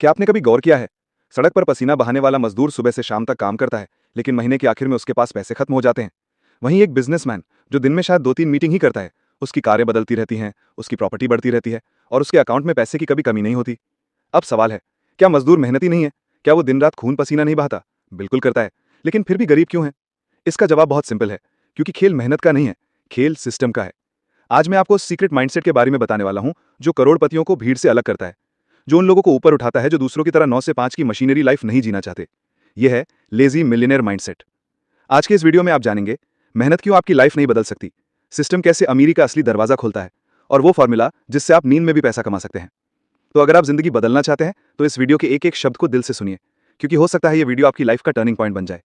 क्या आपने कभी गौर किया है? सड़क पर पसीना बहाने वाला मजदूर सुबह से शाम तक काम करता है, लेकिन महीने के आखिर में उसके पास पैसे खत्म हो जाते हैं। वहीं एक बिजनेसमैन जो दिन में शायद 2-3 मीटिंग ही करता है, उसकी कारें बदलती रहती हैं, उसकी प्रॉपर्टी बढ़ती रहती है और उसके अकाउंट में पैसे की कभी कमी नहीं होती। अब सवाल है, क्या मजदूर मेहनती नहीं है? क्या वो दिन रात खून पसीना नहीं बहाता? बिल्कुल करता है, लेकिन फिर भी गरीब क्यों है? इसका जवाब बहुत सिंपल है, क्योंकि खेल मेहनत का नहीं है, खेल सिस्टम का है। आज मैं आपको सीक्रेट माइंडसेट के बारे में बताने वाला हूं, जो करोड़पतियों को भीड़ से अलग करता है, जो उन लोगों को ऊपर उठाता है जो दूसरों की तरह 9 से 5 की मशीनरी लाइफ नहीं जीना चाहते। यह है लेजी मिलियनेयर माइंडसेट। आज के इस वीडियो में आप जानेंगे मेहनत क्यों आपकी लाइफ नहीं बदल सकती, सिस्टम कैसे अमीरी का असली दरवाजा खोलता है, और वो फॉर्मूला जिससे आप नींद में भी पैसा कमा सकते हैं। तो अगर आप जिंदगी बदलना चाहते हैं तो इस वीडियो के एक एक शब्द को दिल से सुनिए, क्योंकि हो सकता है ये वीडियो आपकी लाइफ का टर्निंग पॉइंट बन जाए।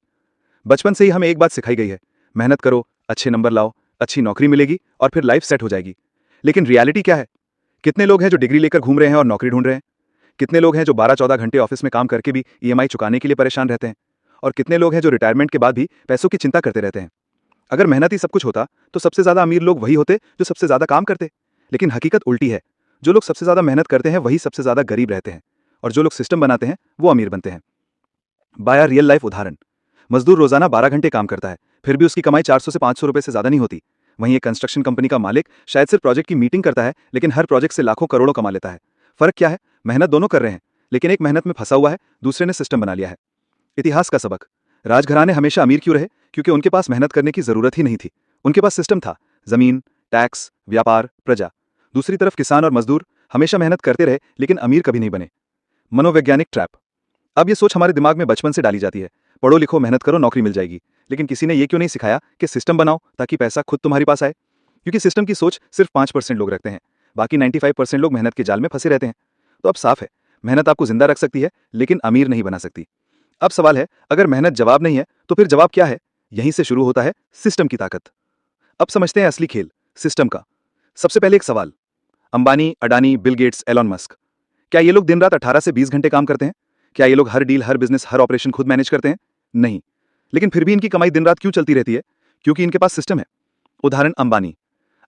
बचपन से ही हमें एक बात सिखाई गई है, मेहनत करो, अच्छे नंबर लाओ, अच्छी नौकरी मिलेगी और फिर लाइफ सेट हो जाएगी। लेकिन रियलिटी क्या है? कितने लोग हैं जो डिग्री लेकर घूम रहे हैं और नौकरी ढूंढ रहे हैं? कितने लोग हैं जो 12-14 घंटे ऑफिस में काम करके भी ईएमआई चुकाने के लिए परेशान रहते हैं? और कितने लोग हैं जो रिटायरमेंट के बाद भी पैसों की चिंता करते रहते हैं? अगर मेहनत ही सब कुछ होता तो सबसे ज्यादा अमीर लोग वही होते जो सबसे ज्यादा काम करते। लेकिन हकीकत उल्टी है, जो लोग सबसे ज्यादा मेहनत करते हैं वही सबसे ज्यादा गरीब रहते हैं, और जो लोग सिस्टम बनाते हैं वो अमीर बनते हैं। बाया रियल लाइफ उदाहरण। मजदूर रोजाना 12 घंटे काम करता है, फिर भी उसकी कमाई 400 से 500 रुपए से ज्यादा नहीं होती। वहीं एक कंस्ट्रक्शन कंपनी का मालिक शायद सिर्फ प्रोजेक्ट की मीटिंग करता है, लेकिन हर प्रोजेक्ट से लाखों करोड़ों कमा लेता है। फर्क क्या है? मेहनत दोनों कर रहे हैं, लेकिन एक मेहनत में फंसा हुआ है, दूसरे ने सिस्टम बना लिया है। इतिहास का सबक। राजघराने हमेशा अमीर क्यों रहे? क्योंकि उनके पास मेहनत करने की जरूरत ही नहीं थी। उनके पास सिस्टम था, जमीन, टैक्स, व्यापार, प्रजा। दूसरी तरफ किसान और मजदूर हमेशा मेहनत करते रहे, लेकिन अमीर कभी नहीं बने। मनोवैज्ञानिक ट्रैप। अब ये सोच हमारे दिमाग में बचपन से डाली जाती है, पढ़ो लिखो मेहनत करो नौकरी मिल जाएगी। लेकिन किसी ने ये क्यों नहीं सिखाया कि सिस्टम बनाओ ताकि पैसा खुद तुम्हारे पास आए? क्योंकि सिस्टम की सोच सिर्फ 5% लोग रखते हैं, बाकी 95% लोग मेहनत के जाल में फंसे रहते हैं। तो अब साफ है, मेहनत आपको जिंदा रख सकती है, लेकिन अमीर नहीं बना सकती। अब सवाल है, अगर मेहनत जवाब नहीं है तो फिर जवाब क्या है? यहीं से शुरू होता है सिस्टम की ताकत। अब समझते हैं असली खेल सिस्टम का। सबसे पहले एक सवाल, Ambani, Adani, Bill Gates, Elon Musk, क्या ये लोग दिन रात 18 से 20 घंटे काम करते हैं? क्या ये लोग हर डील, हर बिजनेस, हर ऑपरेशन खुद मैनेज करते हैं? नहीं। लेकिन फिर भी इनकी कमाई दिन रात क्यों चलती रहती है? क्योंकि इनके पास सिस्टम है। उदाहरण अंबानी।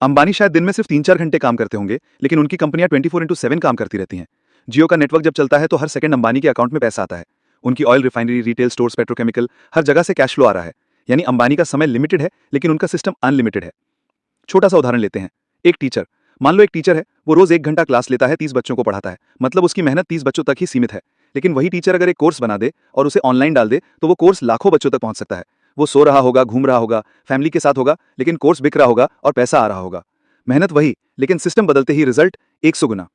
अंबानी शायद दिन में सिर्फ 3-4 घंटे काम करते होंगे, लेकिन उनकी कंपनियां 24/7 काम करती रहती हैं। जियो का नेटवर्क जब चलता है तो हर सेकंड अंबानी के अकाउंट में पैसा आता है। उनकी oil refinery, retail stores, petrochemical, हर जगह से कैश फ्लो आ रहा है। यानी अंबानी का समय लिमिटेड है, लेकिन उनका सिस्टम अनलिमिटेड है। छोटा सा उदाहरण लेते हैं, एक टीचर। मान लो एक टीचर है, वो रोज 1 घंटा क्लास लेता है, 30 बच्चों को पढ़ाता है, मतलब उसकी मेहनत 30 बच्चों तक ही सीमित है। लेकिन वही टीचर अगर एक कोर्स बना दे और उसे ऑनलाइन डाल दे तो वो कोर्स लाखों बच्चों तक पहुंच सकता है। वो सो रहा होगा, घूम रहा होगा, फैमिली के साथ होगा, लेकिन कोर्स बिक रहा होगा और पैसा आ रहा होगा। मेहनत वही, लेकिन सिस्टम बदलते ही रिजल्ट 100 गुना।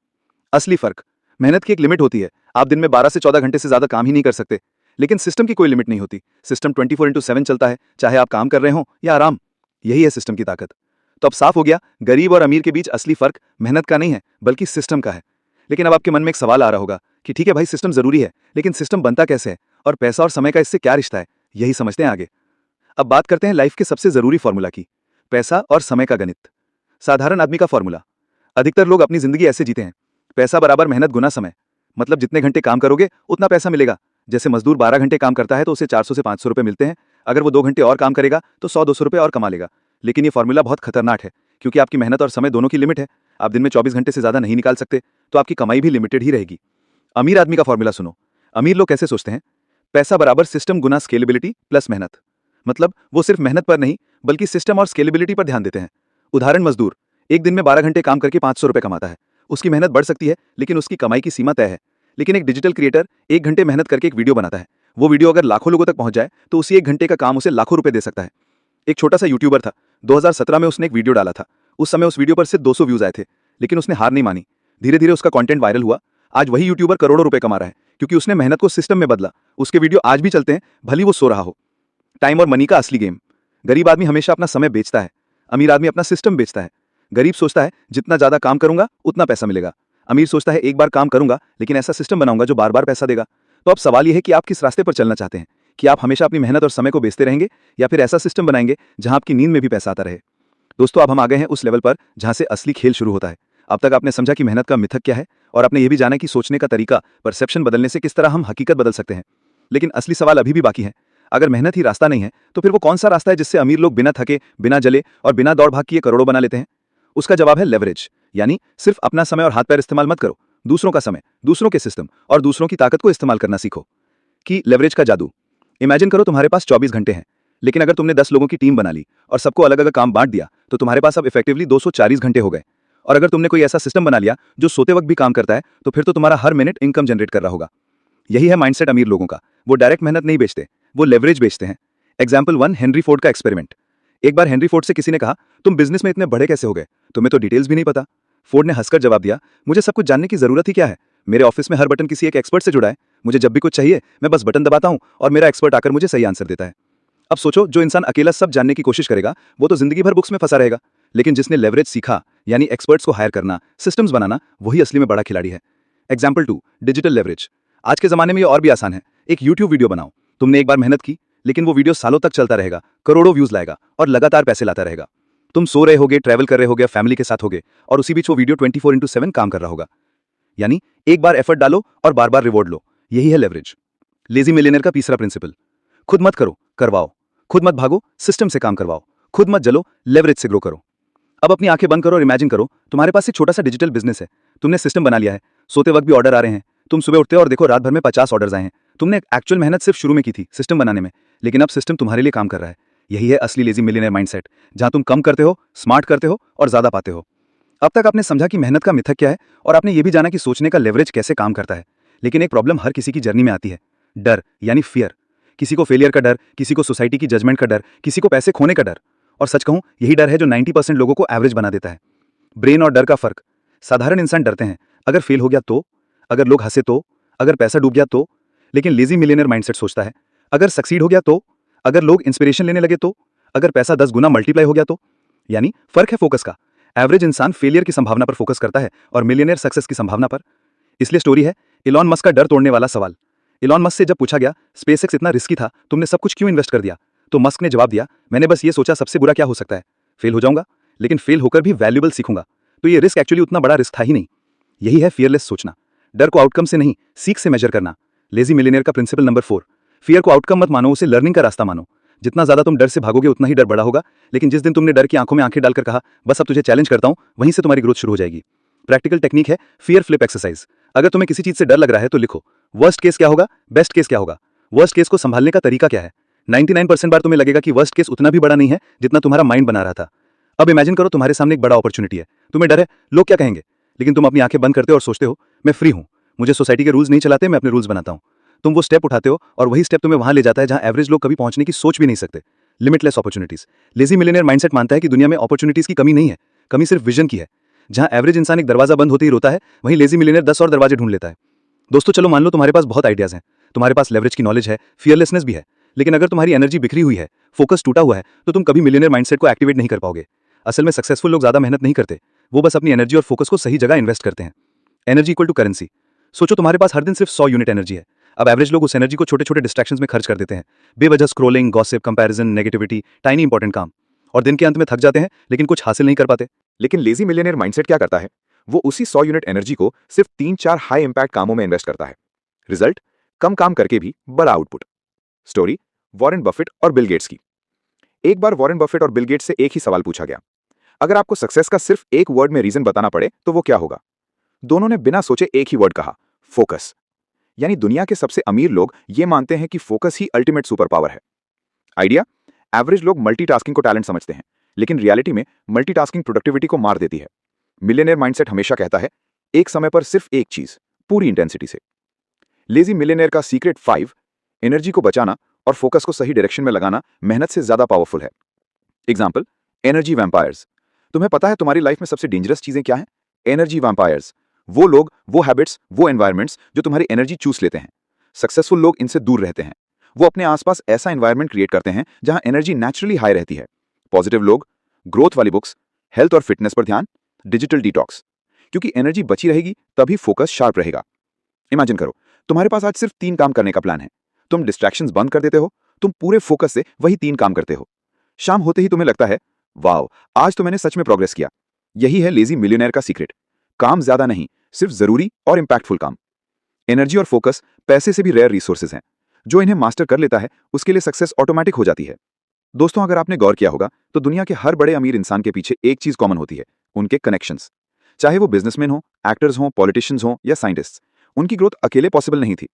असली फर्क, मेहनत की एक लिमिट होती है, आप दिन में 12 से 14 घंटे से ज्यादा काम ही नहीं कर सकते। लेकिन सिस्टम की कोई लिमिट नहीं होती, सिस्टम 24/7 चलता है, चाहे आप काम कर रहे हो या आराम। यही है सिस्टम की ताकत। तो अब साफ हो गया, गरीब और अमीर के बीच असली फर्क मेहनत का नहीं है, बल्कि सिस्टम का है। लेकिन अब आपके मन में एक सवाल आ रहा होगा कि ठीक है भाई, सिस्टम जरूरी है, लेकिन सिस्टम बनता कैसे है और पैसा और समय का इससे क्या रिश्ता है? यही समझते हैं आगे। अब बात करते हैं लाइफ के सबसे जरूरी फॉर्मूला की, पैसा और समय का गणित। साधारण आदमी का फॉर्मूला। अधिकतर लोग अपनी जिंदगी ऐसे जीते हैं, पैसा बराबर मेहनत गुना समय। मतलब जितने घंटे काम करोगे उतना पैसा मिलेगा। जैसे मजदूर 12 घंटे काम करता है तो उसे 400 से 500 रुपए मिलते हैं। अगर वो 2 घंटे और काम करेगा तो 100-200 रुपए और कमा लेगा। लेकिन ये फॉर्मूला बहुत खतरनाक है, क्योंकि आपकी मेहनत और समय दोनों की लिमिट है। आप दिन में 24 घंटे से ज्यादा नहीं निकाल सकते, तो आपकी कमाई भी लिमिटेड ही रहेगी। अमीर आदमी का फॉर्मूला सुनो। अमीर लोग कैसे सोचते हैं? पैसा बराबर सिस्टम गुना स्केलेबिलिटी प्लस मेहनत। मतलब वो सिर्फ मेहनत पर नहीं, बल्कि सिस्टम और स्केलेबिलिटी पर ध्यान देते हैं। उदाहरण, मजदूर एक दिन में 12 घंटे काम करके 500 रुपए कमाता है। उसकी मेहनत बढ़ सकती है, लेकिन उसकी कमाई की सीमा तय है। लेकिन एक डिजिटल क्रिएटर 1 घंटे मेहनत करके एक वीडियो बनाता है। वो वीडियो अगर लाखों लोगों तक पहुंच जाए तो उसी 1 घंटे का काम उसे लाखों रुपए दे सकता है। एक छोटा सा यूट्यूबर था, 2017 में उसने एक वीडियो डाला था। उस समय उस वीडियो पर सिर्फ 200 व्यूज आए थे, लेकिन उसने हार नहीं मानी। धीरे धीरे उसका कंटेंट वायरल हुआ। आज वही यूट्यूबर करोड़ों रुपए कमा रहा है, क्योंकि उसने मेहनत को सिस्टम में बदला। उसके वीडियो आज भी चलते हैं, भली वो सो रहा हो। टाइम और मनी का असली गेम। गरीब आदमी हमेशा अपना समय बेचता है, अमीर आदमी अपना सिस्टम बेचता है। गरीब सोचता है जितना ज्यादा काम करूंगा उतना पैसा मिलेगा। अमीर सोचता है एक बार काम करूंगा, लेकिन ऐसा सिस्टम बनाऊंगा जो बार बार पैसा देगा। तो अब सवाल यह है कि आप किस रास्ते पर चलना चाहते हैं, कि आप हमेशा अपनी मेहनत और समय को बेचते रहेंगे, या फिर ऐसा सिस्टम बनाएंगे जहां आपकी नींद में भी पैसा आता रहे। दोस्तों, अब हम आ गए हैं उस लेवल पर जहां से असली खेल शुरू होता है। अब तक आपने समझा कि मेहनत का मिथक क्या है, और आपने यह भी जाना कि सोचने का तरीका, परसेप्शन बदलने से किस तरह हम हकीकत बदल सकते हैं। लेकिन असली सवाल अभी भी बाकी है। अगर मेहनत ही रास्ता नहीं है, तो फिर वो कौन सा रास्ता है जिससे अमीर लोग बिना थके, बिना जले और बिना दौड़ भाग किए करोड़ों बना लेते हैं? उसका जवाब है लेवरेज। यानी सिर्फ अपना समय और हाथ पैर इस्तेमाल मत करो, दूसरों का समय, दूसरों के सिस्टम और दूसरों की ताकत को इस्तेमाल करना सीखो। कि लेवरेज का जादू। इमेजिन करो तुम्हारे पास 24 घंटे हैं, लेकिन अगर तुमने 10 लोगों की टीम बना ली और सबको अलग अलग काम बांट दिया तो तुम्हारे पास अब इफेक्टिवली 240 घंटे हो गए। और अगर तुमने कोई ऐसा सिस्टम बना लिया जो सोते वक्त भी काम करता है तो फिर तो तुम्हारा हर मिनट इनकम जनरेट कर रहा होगा। यही है माइंडसेट अमीर लोगों का। वो डायरेक्ट मेहनत नहीं बेचते, वो लेवरेज बेचते हैं। एग्जाम्पल 1, हेनरी फोर्ड का एक्सपेरिमेंट। एक बार हेनरी फोर्ड से किसी ने कहा, तुम बिजनेस में इतने बड़े कैसे हो गए, तुम्हें तो डिटेल्स भी नहीं पता। फोर्ड ने हंसकर जवाब दिया, मुझे सब कुछ जानने की जरूरत ही क्या है। मेरे ऑफिस में हर बटन किसी एक एक्सपर्ट से जुड़ा है। मुझे जब भी कुछ चाहिए मैं बस बटन दबाता हूं और मेरा एक्सपर्ट आकर मुझे सही आंसर देता है। अब सोचो, जो इंसान अकेला सब जानने की कोशिश करेगा वो तो जिंदगी भर बुक्स में फंसा रहेगा, लेकिन जिसने लेवरेज सीखा, यानी एक्सपर्ट्स को हायर करना, सिस्टम्स बनाना, वही असली में बड़ा खिलाड़ी है। Example 2, digital leverage. आज के जमाने में ये और भी आसान है। एक यूट्यूब वीडियो बनाओ। तुमने एक बार मेहनत की, लेकिन वो वीडियो सालों तक चलता रहेगा, करोड़ों व्यूज लाएगा और लगातार पैसे लाता रहेगा। तुम सो रहे होगे, ट्रैवल कर रहे होगे, फैमिली के साथ होगे, और उसी बीच वो वीडियो 24/7 काम कर रहा होगा। यानी एक बार एफर्ट डालो और बार बार रिवॉर्ड लो। यही है लेवरेज। लेजी मिलियनेयर का तीसरा प्रिंसिपल, खुद मत करो, करवाओ। खुद मत भागो, सिस्टम से काम करवाओ। खुद मत जलो, लेवरेज से ग्रो करो। अब अपनी आंखें बंद करो और इमेजिन करो, तुम्हारे पास एक छोटा सा डिजिटल बिजनेस है। तुमने सिस्टम बना लिया है, सोते वक्त भी ऑर्डर आ रहे हैं। तुम सुबह उठते हो और देखो रात भर में 50 ऑर्डर्स आए हैं। तुमने एक्चुअल मेहनत सिर्फ शुरू में की थी सिस्टम बनाने में, लेकिन अब सिस्टम तुम्हारे लिए काम कर रहा है। यही है असली लेजी मिलियनेयर माइंडसेट, जहां तुम कम करते हो, स्मार्ट करते हो और ज्यादा पाते हो। अब तक आपने समझा कि मेहनत का मिथक क्या है, और आपने ये भी जाना कि सोचने का लेवरेज कैसे काम करता है। लेकिन एक प्रॉब्लम हर किसी की जर्नी में आती है, डर यानी फियर। किसी को फेलियर का डर, किसी को सोसाइटी की जजमेंट का डर, किसी को पैसे खोने का डर। और सच कहूं, यही डर है जो 90% लोगों को एवरेज बना देता है। ब्रेन और डर का फर्क। साधारण इंसान डरते हैं, अगर फेल हो गया तो, अगर लोग हंसे तो, अगर पैसा डूब गया तो। लेकिन लेजी मिलियनेयर माइंडसेट सोचता है, अगर सक्सीड हो गया तो, अगर लोग इंस्पिरेशन लेने लगे तो, अगर पैसा 10 गुना मल्टीप्लाई हो गया तो। यानी फर्क है फोकस का। एवरेज इंसान फेलियर की संभावना पर फोकस करता है और मिलियनेयर सक्सेस की संभावना पर। इसलिए स्टोरी है इलॉन मस्क का डर तोड़ने वाला सवाल। इलॉन मस्क से जब पूछा गया, स्पेसएक्स इतना रिस्की था, तुमने सब कुछ क्यों इन्वेस्ट कर दिया, तो मस्क ने जवाब दिया, मैंने बस ये सोचा सबसे बुरा क्या हो सकता है, फेल हो जाऊंगा, लेकिन फेल होकर भी वैल्यूएबल सीखूंगा। तो ये रिस्क एक्चुअली उतना बड़ा रिस्क था ही नहीं। यही है फियरलेस सोचना। डर को आउटकम से नहीं, सीख से मेजर करना। लेजी मिलियनेयर का प्रिंसिपल नंबर 4, फियर को आउटकम मत मानो, उसे लर्निंग का रास्ता मानो। जितना ज्यादा तुम डर से भागोगे उतना ही डर बड़ा होगा, लेकिन जिस दिन तुमने डर की आंखों में आंखें डालकर कहा, बस अब तुझे चैलेंज करता हूं, वहीं से तुम्हारी ग्रोथ शुरू हो जाएगी। प्रैक्टिकल टेक्निक है फियर फ्लिप एक्सरसाइज। अगर तुम्हें किसी चीज से डर लग रहा है तो लिखो, वर्स्ट केस क्या होगा, बेस्ट केस क्या होगा। वर्स्ट केस को संभालने का तरीका क्या है। 99% बार तुम्हें लगेगा कि वर्स्ट केस उतना भी बड़ा नहीं है जितना तुम्हारा माइंड बना रहा था। अब इमेजिन करो तुम्हारे सामने एक बड़ा अपॉर्चुनिटी है। तुम्हें डर है, लोग क्या कहेंगे, लेकिन तुम अपनी आंखें बंद करते हो और सोचते हो, मैं फ्री हूं, मुझे सोसाइटी के रूल्स नहीं चलाते, मैं अपने रूल्स बनाता हूं। तुम वो स्टेप उठाते हो और वही स्टेप तुम्हें वहां ले जाता है जहां एवरेज लोग कभी पहुंचने की सोच भी नहीं सकते। Limitless opportunities. Lazy millionaire mindset मानता है कि दुनिया में अपॉर्चुनिटीज की कमी नहीं है, कमी सिर्फ विजन की है। जहां एवरेज इंसान एक दरवाजा बंद होते ही रोता है, वहीं लेजी मिलियनेयर 10 और दरवाजे ढूंढ लेता है। दोस्तों चलो मान लो तुम्हारे पास बहुत आइडियाज हैं, तुम्हारे पास लेवरेज की नॉलेज है, फियरलेसनेस भी है, लेकिन अगर तुम्हारी एनर्जी बिखरी हुई है, फोकस टूटा हुआ है, तो तुम कभी मिलियनेयर माइंडसेट को एक्टिवेट नहीं कर पाओगे। असल में सक्सेसफुल लोग ज्यादा मेहनत नहीं करते, वो बस अपनी एनर्जी और फोकस को सही जगह इन्वेस्ट करते हैं। Energy equal to currency. सोचो तुम्हारे पास हर दिन सिर्फ 100 यूनिट एनर्जी है। अब एवरेज लोग उस एनर्जी को छोटे छोटे डिस्ट्रैक्शंस में खर्च कर देते हैं, बेवजह scrolling, gossip, comparison, negativity, tiny important काम, और दिन के अंत में थक जाते हैं लेकिन कुछ हासिल नहीं कर पाते। लेकिन लेजी मिलियनेयर माइंडसेट क्या करता है, वो उसी 100 यूनिट एनर्जी को सिर्फ 3-4 हाई इंपैक्ट कामों में इन्वेस्ट करता है। रिजल्ट, कम काम करके भी बड़ा आउटपुट। स्टोरी, वॉरेन बफेट और बिल गेट्स की। एक बार वॉरेन बफेट और बिल गेट्स से एक ही सवाल पूछा गया, अगर आपको सक्सेस का सिर्फ एक वर्ड में रीजन बताना पड़े तो वो क्या होगा। दोनों ने बिना सोचे एक ही वर्ड कहा, फोकस। यानी दुनिया के सबसे अमीर लोग ये मानते हैं कि फोकस ही अल्टीमेट सुपर पावर है। आइडिया, एवरेज लोग मल्टीटास्किंग को टैलेंट समझते हैं, लेकिन रियलिटी में मल्टीटास्किंग प्रोडक्टिविटी को मार देती है। मिलियनेयर माइंडसेट हमेशा कहता है, एक समय पर सिर्फ एक चीज, पूरी इंटेंसिटी से। लेजी मिलियनेयर का सीक्रेट 5, एनर्जी को बचाना और फोकस को सही डायरेक्शन में लगाना मेहनत से ज्यादा पावरफुल है। Example, energy vampires. तुम्हें पता है तुम्हारी लाइफ में सबसे डेंजरस चीजें क्या हैं? एनर्जी वैम्पायर्स, वो लोग, वो हैबिट्स, वो एनवायरमेंट्स जो तुम्हारी एनर्जी चूस लेते हैं। सक्सेसफुल लोग इनसे दूर रहते हैं। वो अपने आसपास ऐसा एनवायरमेंट क्रिएट करते हैं जहां एनर्जी नेचुरली हाई रहती है। पॉजिटिव लोग, ग्रोथ वाली बुक्स, हेल्थ और फिटनेस पर ध्यान, डिजिटल डिटॉक्स। क्योंकि एनर्जी बची रहेगी तभी फोकस शार्प रहेगा। इमेजिन करो, तुम्हारे पास आज सिर्फ 3 काम करने का प्लान है। तुम डिस्ट्रैक्शंस बंद कर देते हो, तुम पूरे फोकस से वही 3 काम करते हो। शाम होते ही तुम्हें लगता है, वाओ, आज तो मैंने सच में प्रोग्रेस किया। यही है लेजी मिलियनेयर का सीक्रेट। काम ज्यादा नहीं, सिर्फ जरूरी और इंपैक्टफुल काम। एनर्जी और फोकस पैसे से भी रेयर रिसोर्सेज हैं। जो इन्हें मास्टर कर लेता है उसके लिए सक्सेस ऑटोमेटिक हो जाती है। दोस्तों, अगर आपने गौर किया होगा तो दुनिया के हर बड़े अमीर इंसान के पीछे एक चीज कॉमन होती है, उनके कनेक्शंस। चाहे वो बिजनेसमैन हो, एक्टर्स हों, पॉलिटिशियंस हों या साइंटिस्ट्स, उनकी ग्रोथ अकेले पॉसिबल नहीं थी।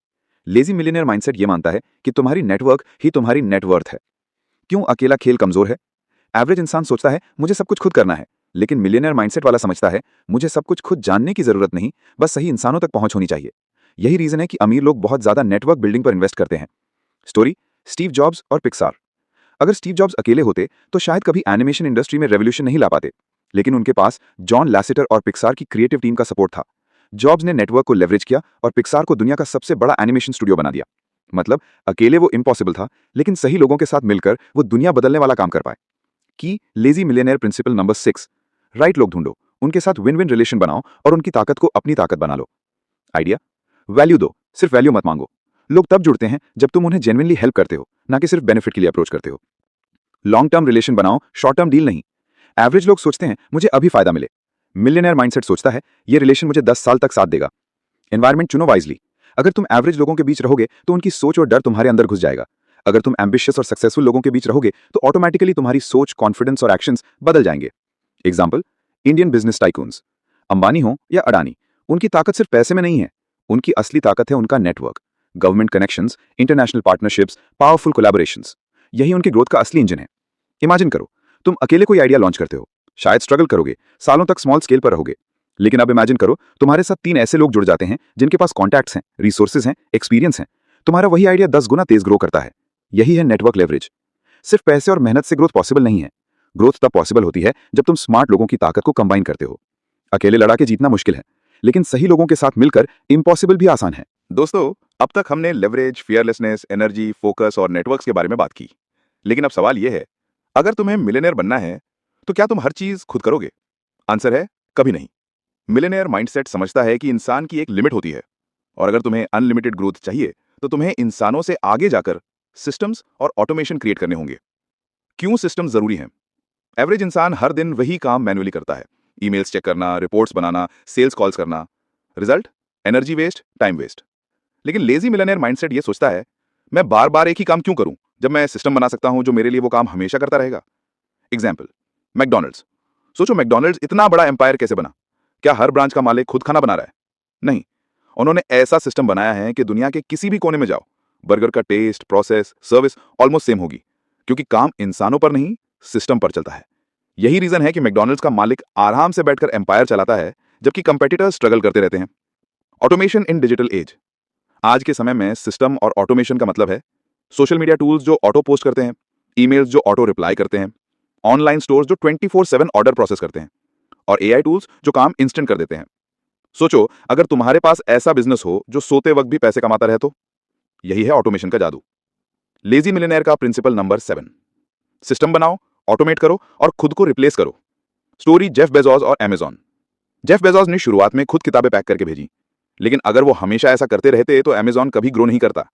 लेजी मिलियनेयर माइंडसेट ये मानता है कि तुम्हारी नेटवर्क ही तुम्हारी नेटवर्थ है। क्यों अकेला खेल कमजोर है? एवरेज इंसान सोचता है मुझे सब कुछ खुद करना है, लेकिन मिलियनेयर माइंडसेट वाला समझता है मुझे सब कुछ खुद जानने की जरूरत नहीं, बस सही इंसानों तक पहुंच होनी चाहिए। यही रीजन है कि अमीर लोग बहुत ज्यादा नेटवर्क बिल्डिंग पर इन्वेस्ट करते हैं। स्टोरी, स्टीव जॉब्स और पिक्सार। अगर स्टीव जॉब्स अकेले होते तो शायद कभी एनिमेशन इंडस्ट्री में रेवोल्यूशन नहीं ला पाते, लेकिन उनके पास जॉन लैसेटर और पिक्सार की क्रिएटिव टीम का सपोर्ट था। जॉब्स ने नेटवर्क को लेवरेज किया और पिक्सार को दुनिया का सबसे बड़ा एनिमेशन स्टूडियो बना दिया। मतलब अकेले वो इम्पॉसिबल था, लेकिन सही लोगों के साथ मिलकर वो दुनिया बदलने वाला काम कर पाए। की lazy millionaire principle number 6, right लोग ढूंढो, उनके साथ विन विन रिलेशन बनाओ और उनकी ताकत को अपनी ताकत बना लो। आइडिया, वैल्यू दो, सिर्फ वैल्यू मत मांगो। लोग तब जुड़ते हैं जब तुम उन्हें जेन्युइनली हेल्प करते हो, ना कि सिर्फ बेनिफिट के लिए अप्रोच करते हो। लॉन्ग टर्म रिलेशन बनाओ, शॉर्ट टर्म डील नहीं। एवरेज लोग सोचते हैं मुझे अभी फायदा मिले, मिलियनेयर माइंडसेट सोचता है ये रिलेशन मुझे 10 साल तक साथ देगा। एनवायरमेंट चुनो वाइजली। अगर तुम एवरेज लोगों के बीच रहोगे तो उनकी सोच और डर तुम्हारे अंदर घुस जाएगा। अगर तुम एम्बिशियस और सक्सेसफुल लोगों के बीच रहोगे तो ऑटोमेटिकली तुम्हारी सोच, कॉन्फिडेंस और एक्शंस बदल जाएंगे। Example, Indian business tycoons, Ambani हो या अडानी, उनकी ताकत सिर्फ पैसे में नहीं है, उनकी असली ताकत है उनका network, government connections, international partnerships, powerful collaborations. यही उनकी ग्रोथ का असली इंजन है। इमेजिन करो, तुम अकेले कोई आइडिया लॉन्च करते हो, शायद स्ट्रगल करोगे, सालों तक स्मॉल स्केल पर रहोगे। लेकिन अब इमेजिन करो तुम्हारे साथ 3 ऐसे लोग जुड़ जाते हैं जिनके पास कॉन्टैक्ट्स हैं, रिसोर्सेज हैं, एक्सपीरियंस हैं। तुम्हारा वही आइडिया 10 गुना तेज ग्रो करता है। यही है नेटवर्क लेवरेज। सिर्फ पैसे और मेहनत से ग्रोथ पॉसिबल नहीं है। ग्रोथ तब पॉसिबल होती है जब तुम स्मार्ट लोगों की ताकत को कंबाइन करते हो। अकेले लड़ा के जीतना मुश्किल है, लेकिन सही लोगों के साथ मिलकर इम्पॉसिबल भी आसान है। दोस्तों, अब तक हमने लेवरेज, फियरलेसनेस, एनर्जी, फोकस और नेटवर्क्स के बारे में बात की। लेकिन अब सवाल यह है, अगर तुम्हें मिलियनेयर बनना है तो क्या तुम हर चीज खुद करोगे? आंसर है कभी नहीं। मिलियनेयर माइंडसेट समझता है कि इंसान की एक लिमिट होती है, और अगर तुम्हें अनलिमिटेड ग्रोथ चाहिए तो तुम्हें इंसानों से आगे जाकर सिस्टम्स और ऑटोमेशन क्रिएट करने होंगे। क्यों सिस्टम जरूरी हैं? एवरेज इंसान हर दिन वही काम मैन्युअली करता है, ईमेल्स चेक करना, रिपोर्ट्स बनाना, सेल्स कॉल्स करना। Result, energy waste, time waste. लेकिन लेजी मिलियनेयर माइंडसेट ये सोचता है, मैं बार बार एक ही काम क्यों करूं जब मैं सिस्टम बना सकता हूं जो मेरे लिए वो काम हमेशा करता रहेगा। Example, McDonald's. सोचो मैकडॉनल्ड्स इतना बड़ा एम्पायर कैसे बना? क्या हर ब्रांच का मालिक खुद खाना बना रहा है? नहीं, उन्होंने ऐसा सिस्टम बनाया है कि दुनिया के किसी भी कोने में जाओ, बर्गर का taste, process, service almost same होगी, क्योंकि काम इंसानों पर नहीं, सिस्टम पर चलता है। यही रीजन है कि मैकडॉनल्ड्स का मालिक आराम से बैठकर एम्पायर चलाता है, जबकि कंपेटिटर्स स्ट्रगल करते रहते हैं। ऑटोमेशन इन डिजिटल एज। आज के समय में सिस्टम और ऑटोमेशन का मतलब है सोशल मीडिया टूल्स जो ऑटो पोस्ट करते हैं, ईमेल्स जो ऑटो रिप्लाई करते हैं, ऑनलाइन स्टोर्स जो 24/7 ऑर्डर प्रोसेस करते हैं, और एआई टूल्स जो काम इंस्टेंट कर देते हैं। सोचो, अगर तुम्हारे पास ऐसा बिजनेस हो जो सोते वक्त भी पैसे कमाता रहे तो? यही है ऑटोमेशन का जादू। लेजी मिलियनेयर का प्रिंसिपल नंबर 7, सिस्टम बनाओ, ऑटोमेट करो और खुद को रिप्लेस करो। स्टोरी, जेफ बेजोस और अमेजॉन। जेफ बेजोस ने शुरुआत में खुद किताबें पैक करके भेजी, लेकिन अगर वो हमेशा ऐसा करते रहते तो अमेजॉन कभी ग्रो नहीं करता।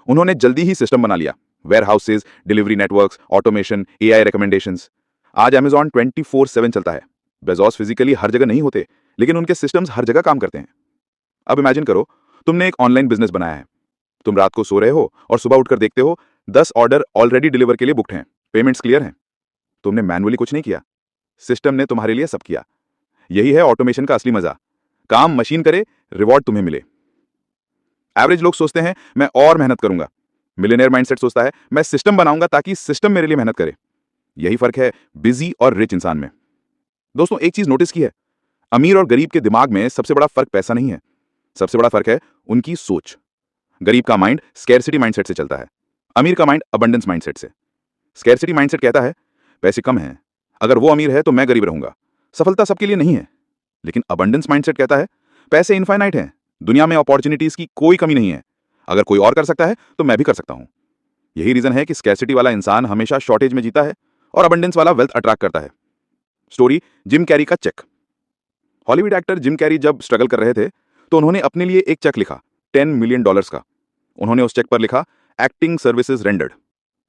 उन्होंने जल्दी ही सिस्टम बना लिया, warehouses, delivery networks, automation, AI recommendations. आज अमेजॉन 24/7 चलता है। बेजोस फिजिकली हर जगह नहीं होते, लेकिन उनके सिस्टम्स हर जगह काम करते हैं। अब इमेजिन करो, तुमने एक ऑनलाइन बिजनेस बनाया है। तुम रात को सो रहे हो और सुबह उठकर देखते हो 10 ऑर्डर ऑलरेडी डिलीवर के लिए बुक्ड हैं, पेमेंट्स क्लियर हैं। तुमने मैनुअली कुछ नहीं किया, सिस्टम ने तुम्हारे लिए सब किया। यही है ऑटोमेशन का असली मजा। काम मशीन करे, रिवॉर्ड तुम्हें मिले। एवरेज लोग सोचते हैं मैं और मेहनत करूंगा, मिलियनेयर माइंडसेट सोचता है मैं सिस्टम बनाऊंगा ताकि सिस्टम मेरे लिए मेहनत करे। यही फर्क है बिजी और रिच इंसान में। दोस्तों, एक चीज नोटिस की है, अमीर और गरीब के दिमाग में सबसे बड़ा फर्क पैसा नहीं है, सबसे बड़ा फर्क है उनकी सोच। गरीब का माइंड स्कैरसिटी माइंडसेट से चलता है, अमीर का माइंड अबंडेंस माइंडसेट से। स्कैरसिटी माइंडसेट कहता है पैसे कम हैं, अगर वो अमीर है तो मैं गरीब रहूंगा, सफलता सबके लिए नहीं है। लेकिन अबंडेंस माइंडसेट कहता है पैसे इनफाइनाइट हैं, दुनिया में अपॉर्चुनिटीज की कोई कमी नहीं है, अगर कोई और कर सकता है तो मैं भी कर सकता हूं। यही रीजन है कि स्कैरसिटी वाला इंसान हमेशा शॉर्टेज में जीता है और अबंडेंस वाला वेल्थ अट्रैक्ट करता है। स्टोरी, जिम कैरी का cheque. Hollywood actor Jim Carrey जब स्ट्रगल कर रहे थे तो उन्होंने अपने लिए एक चेक लिखा, $10 मिलियन का। उन्होंने उस चेक पर लिखा एक्टिंग सर्विसेज रेंडर्ड,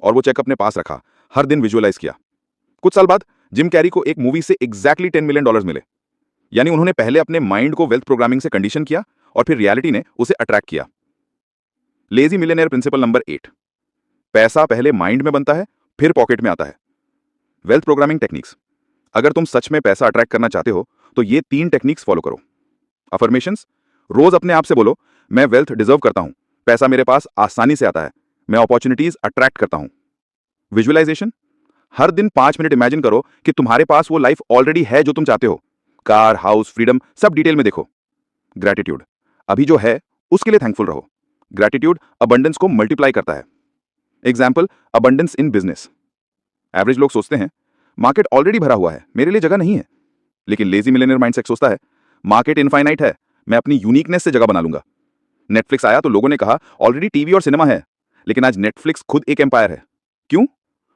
और वो चेक अपने पास रखा, हर दिन विजुअलाइज किया। कुछ साल बाद जिम कैरी को एक मूवी से एग्जैक्टली $10 मिलियन मिले। यानी उन्होंने पहले अपने माइंड को वेल्थ प्रोग्रामिंग से कंडीशन किया और फिर रियलिटी ने उसे अट्रैक्ट किया। लेजी मिलियनेयर प्रिंसिपल नंबर 8, पैसा पहले माइंड में बनता है फिर पॉकेट में आता है। Wealth programming techniques. अगर तुम सच में पैसा अट्रैक्ट करना चाहते हो तो ये 3 टेक्निक्स फॉलो करो। अफर्मेशंस, रोज अपने आप से बोलो, मैं वेल्थ डिजर्व करता हूं, पैसा मेरे पास आसानी से आता है, मैं अपॉर्चुनिटीज अट्रैक्ट करता हूं। विजुअलाइजेशन, हर दिन 5 मिनट इमेजिन करो कि तुम्हारे पास वो लाइफ ऑलरेडी है जो तुम चाहते हो, कार, हाउस, फ्रीडम, सब डिटेल में देखो। ग्रैटिट्यूड, अभी जो है उसके लिए थैंकफुल रहो। ग्रैटिट्यूड अबंडेंस को मल्टीप्लाई करता है। Example, abundance in business. Average लोग सोचते हैं मार्केट ऑलरेडी भरा हुआ है, मेरे लिए जगह नहीं है। लेकिन लेजी मिलियनेयर माइंडसेट सोचता है मार्केट इनफाइनाइट है, मैं अपनी यूनिकनेस से जगह बना लूंगा। नेटफ्लिक्स आया तो लोगों ने कहा ऑलरेडी टीवी और सिनेमा है, लेकिन आज नेटफ्लिक्स खुद एक एम्पायर है। क्यों?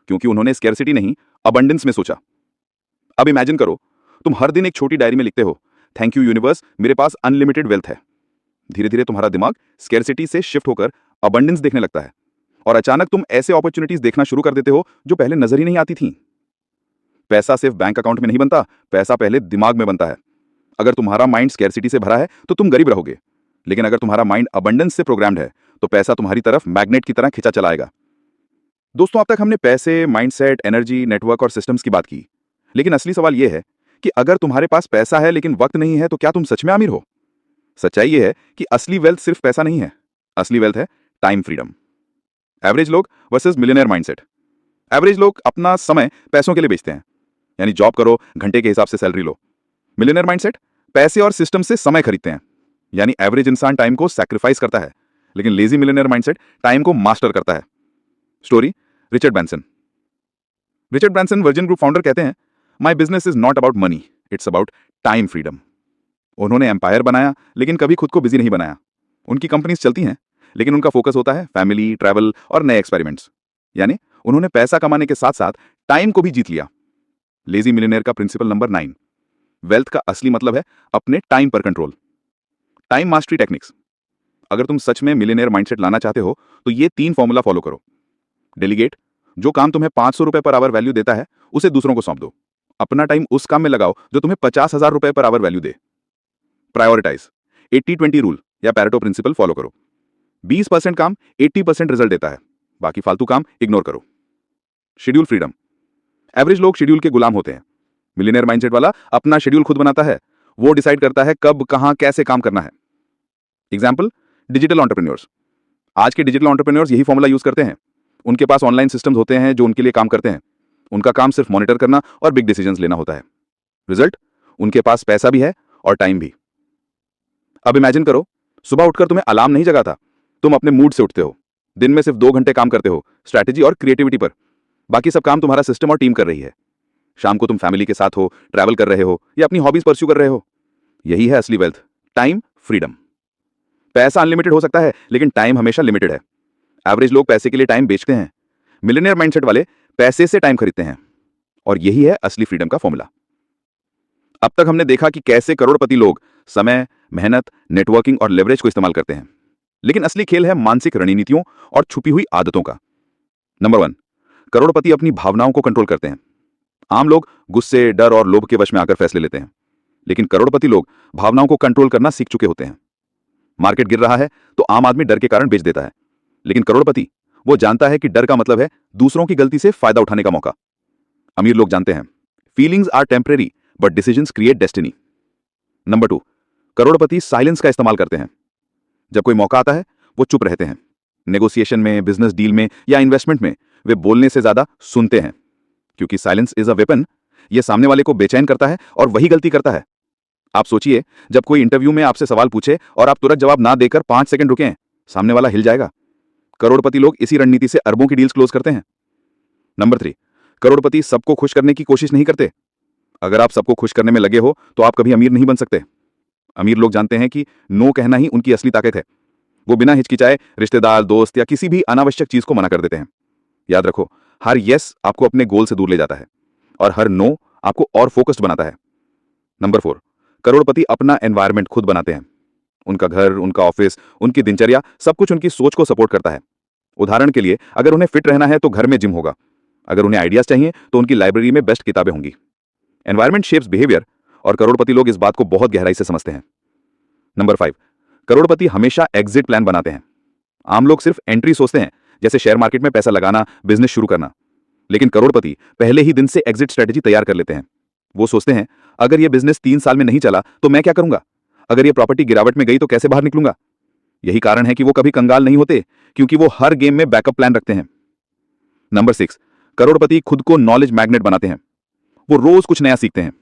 क्योंकि उन्होंने स्कैर्सिटी नहीं, अबंडेंस में सोचा। अब इमेजिन करो, तुम हर दिन एक छोटी डायरी में लिखते हो, थैंक यू यूनिवर्स, मेरे पास अनलिमिटेड वेल्थ है। धीरे धीरे तुम्हारा दिमाग स्कैर्सिटी से शिफ्ट होकर अबंडेंस देखने लगता है, और अचानक तुम ऐसे अपॉर्चुनिटीज देखना शुरू कर देते हो जो पहले नजर ही नहीं आती थी। पैसा सिर्फ बैंक अकाउंट में नहीं बनता, पैसा पहले दिमाग में बनता है। अगर तुम्हारा माइंड स्कैर्सिटी से भरा है तो तुम गरीब रहोगे, लेकिन अगर तुम्हारा माइंड अबंडेंस से प्रोग्राम्ड है तो पैसा तुम्हारी तरफ मैग्नेट की तरह खिंचा चला आएगा। दोस्तों, अब तक हमने पैसे, माइंडसेट, एनर्जी, नेटवर्क और सिस्टम्स की बात की, लेकिन असली सवाल यह है कि अगर तुम्हारे पास पैसा है लेकिन वक्त नहीं है तो क्या तुम सच में अमीर हो? सच्चाई यह है कि असली वेल्थ सिर्फ पैसा नहीं है, असली वेल्थ है टाइम फ्रीडम। एवरेज लोग वर्सेस मिलियनेयर माइंडसेट। एवरेज लोग अपना समय पैसों के लिए बेचते हैं, यानी जॉब करो, घंटे के हिसाब से सैलरी लो। मिलियनेयर माइंडसेट पैसे और सिस्टम से समय खरीदते हैं, यानी एवरेज इंसान टाइम को सैक्रिफाइस करता है, लेकिन लेजी मिलियनेयर माइंडसेट टाइम को मास्टर करता है। Story, Richard Branson. Richard Branson virgin group founder कहते हैं, my business is not about money, it's about time freedom. उन्होंने एम्पायर बनाया लेकिन कभी खुद को बिजी नहीं बनाया। उनकी कंपनीज चलती हैं, लेकिन उनका फोकस होता है फैमिली, ट्रैवल और नए एक्सपेरिमेंट्स। यानी उन्होंने पैसा कमाने के साथ साथ टाइम को भी जीत लिया। लेजी मिलियनेयर का प्रिंसिपल नंबर 9, वेल्थ का असली मतलब है अपने टाइम पर कंट्रोल। Time mastery techniques. अगर तुम सच में मिलियनेयर माइंडसेट लाना चाहते हो तो ये 3 फॉर्मूला फॉलो करो। डेलीगेट, जो काम तुम्हें 500 रुपए पर आवर वैल्यू देता है उसे दूसरों को सौंप दो। अपना टाइम उस काम में लगाओ जो तुम्हें 50,000 रुपए पर आवर वैल्यू दे। प्रायोरिटाइज, 80-20 रूल या पैरेटो प्रिंसिपल फॉलो करो। 20% काम 80% रिजल्ट देता है, बाकी फालतू काम इग्नोर करो। Schedule freedom. एवरेज लोग शेड्यूल के गुलाम होते हैं, मिलियनेयर माइंडसेट वाला अपना शेड्यूल खुद बनाता है। वो डिसाइड करता है कब, कहां, कैसे काम करना है। Example, digital entrepreneurs. आज के डिजिटल एंटरप्रेन्योर्स यही फॉर्मूला यूज करते हैं। उनके पास ऑनलाइन सिस्टम्स होते हैं जो उनके लिए काम करते हैं। उनका काम सिर्फ मॉनिटर करना और बिग डिसीजंस लेना होता है। रिजल्ट, उनके पास पैसा भी है और टाइम भी। अब इमेजिन करो, सुबह उठकर तुम्हें अलार्म नहीं जगाता, तुम अपने मूड से उठते हो। दिन में सिर्फ 2 घंटे काम करते हो स्ट्रैटेजी और क्रिएटिविटी पर, बाकी सब काम तुम्हारा सिस्टम और टीम कर रही है। शाम को तुम फैमिली के साथ हो, ट्रैवल कर रहे हो या अपनी हॉबीज परस्यू कर रहे हो। यही है असली वेल्थ, टाइम फ्रीडम। पैसा अनलिमिटेड हो सकता है, लेकिन टाइम हमेशा लिमिटेड है। एवरेज लोग पैसे के लिए टाइम बेचते हैं, मिलियनेयर माइंडसेट वाले पैसे से टाइम खरीदते हैं, और यही है असली फ्रीडम का फॉर्मूला। अब तक हमने देखा कि कैसे करोड़पति लोग समय, मेहनत, नेटवर्किंग और लेवरेज को इस्तेमाल करते हैं, लेकिन असली खेल है मानसिक रणनीतियों और छुपी हुई आदतों का। नंबर 1, करोड़पति अपनी भावनाओं को कंट्रोल करते हैं। आम लोग गुस्से, डर और लोभ के वश में आकर फैसले लेते हैं, लेकिन करोड़पति लोग भावनाओं को कंट्रोल करना सीख चुके होते हैं। मार्केट गिर रहा है तो आम आदमी डर के कारण बेच देता है, लेकिन करोड़पति वो जानता है कि डर का मतलब है दूसरों की गलती से फायदा उठाने का मौका। अमीर लोग जानते हैं feelings are temporary but decisions create destiny. Number 2, करोड़पति साइलेंस का इस्तेमाल करते हैं। जब कोई मौका आता है वो चुप रहते हैं। नेगोशिएशन में, बिजनेस डील में या इन्वेस्टमेंट में वे बोलने से ज्यादा सुनते हैं, क्योंकि साइलेंस इज अ वेपन। ये सामने वाले को बेचैन करता है और वही गलती करता है। आप सोचिए, जब कोई इंटरव्यू में आपसे सवाल पूछे और आप तुरंत जवाब ना देकर 5 सेकंड रुकें, सामने वाला हिल जाएगा। करोड़पति लोग इसी रणनीति से अरबों की डील्स क्लोज करते हैं। नंबर 3, करोड़पति सबको खुश करने की कोशिश नहीं करते। अगर आप सबको खुश करने में लगे हो तो आप कभी अमीर नहीं बन सकते। अमीर लोग जानते हैं कि नो कहना ही उनकी असली ताकत है। वो बिना हिचकिचाए रिश्तेदार, दोस्त या किसी भी अनावश्यक चीज को मना कर देते हैं। याद रखो, हर यस आपको अपने गोल से दूर ले जाता है और हर नो आपको और फोकस्ड बनाता है। नंबर 4, करोड़पति अपना एनवायरनमेंट खुद बनाते हैं। उनका घर, उनका ऑफिस, उनकी दिनचर्या, सब कुछ उनकी सोच को सपोर्ट करता है। उदाहरण के लिए, अगर उन्हें फिट रहना है तो घर में जिम होगा। अगर उन्हें आइडियाज चाहिए तो उनकी लाइब्रेरी में बेस्ट किताबें होंगी। एनवायरनमेंट शेप्स बिहेवियर, और करोड़पति लोग इस बात को बहुत गहराई से समझते हैं। नंबर 5, करोड़पति हमेशा एग्जिट प्लान बनाते हैं। आम लोग सिर्फ एंट्री सोचते हैं, जैसे शेयर मार्केट में पैसा लगाना, बिजनेस शुरू करना, लेकिन करोड़पति पहले ही दिन से एग्जिट स्ट्रेटेजी तैयार कर लेते हैं। वो सोचते हैं, अगर ये बिजनेस 3 साल में नहीं चला तो मैं क्या करूंगा? अगर ये प्रॉपर्टी गिरावट में गई तो कैसे बाहर निकलूंगा? यही कारण है कि वो कभी कंगाल नहीं होते, क्योंकि वो हर गेम में बैकअप प्लान रखते हैं। नंबर 6, करोड़पति खुद को नॉलेज मैग्नेट बनाते हैं। वो रोज कुछ नया सीखते हैं।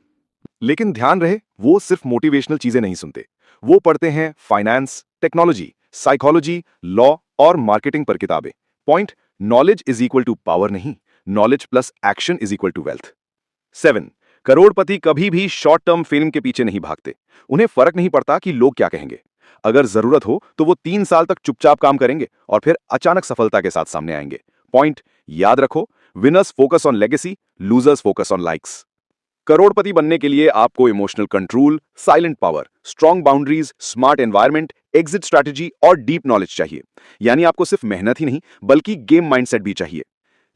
लेकिन ध्यान रहे, वो सिर्फ मोटिवेशनल चीजें नहीं सुनते। वो पढ़ते हैं फाइनेंस, टेक्नोलॉजी, साइकोलॉजी, लॉ और मार्केटिंग पर किताबें। Point, knowledge is equal to power नहीं, knowledge plus action is equal to wealth. 7, करोड़पति कभी भी शॉर्ट टर्म फेम के पीछे नहीं भागते। उन्हें फर्क नहीं पड़ता कि लोग क्या कहेंगे। अगर जरूरत हो तो वो 3 साल तक चुपचाप काम करेंगे और फिर अचानक सफलता के साथ सामने आएंगे। पॉइंट, याद रखो, winners focus on legacy, losers focus on likes. करोड़पति बनने के लिए आपको emotional control, silent power, strong boundaries, smart environment, exit strategy और डीप नॉलेज चाहिए। यानी आपको सिर्फ मेहनत ही नहीं बल्कि गेम माइंडसेट भी चाहिए।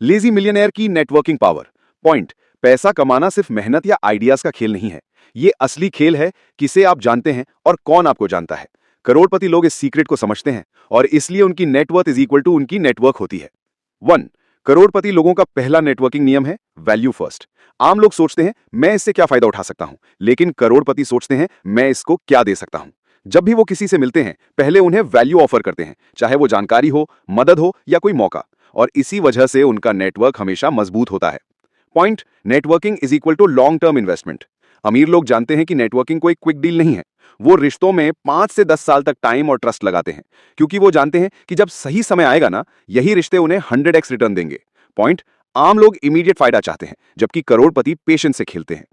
लेजी मिलियनेयर की नेटवर्किंग पावर। पॉइंट, पैसा कमाना सिर्फ मेहनत या आइडियाज का खेल नहीं है। ये असली खेल है किसे आप जानते हैं और कौन आपको जानता है। करोड़पति लोग इस सीक्रेट को समझते हैं और इसलिए उनकी नेटवर्थ इज इक्वल टू उनकी नेटवर्क होती है। 1, करोड़पति लोगों का पहला नेटवर्किंग नियम है वैल्यू फर्स्ट। आम लोग सोचते हैं मैं इससे क्या फायदा उठा सकता हूं, लेकिन करोड़पति सोचते हैं मैं इसको क्या दे सकता हूं। जब भी वो किसी से मिलते हैं पहले उन्हें वैल्यू ऑफर करते हैं, चाहे वो जानकारी हो, मदद हो या कोई मौका, और इसी वजह से उनका नेटवर्क हमेशा मजबूत होता है। Point, networking is equal to long term investment. अमीर लोग जानते हैं कि नेटवर्किंग कोई क्विक डील नहीं है। वो रिश्तों में 5 से 10 साल तक टाइम और ट्रस्ट लगाते हैं, क्योंकि वो जानते हैं कि जब सही समय आएगा ना, यही रिश्ते उन्हें 100x रिटर्न देंगे। पॉइंट, आम लोग इमीडिएट फायदा चाहते हैं, जबकि करोड़पति पेशेंस से खेलते हैं।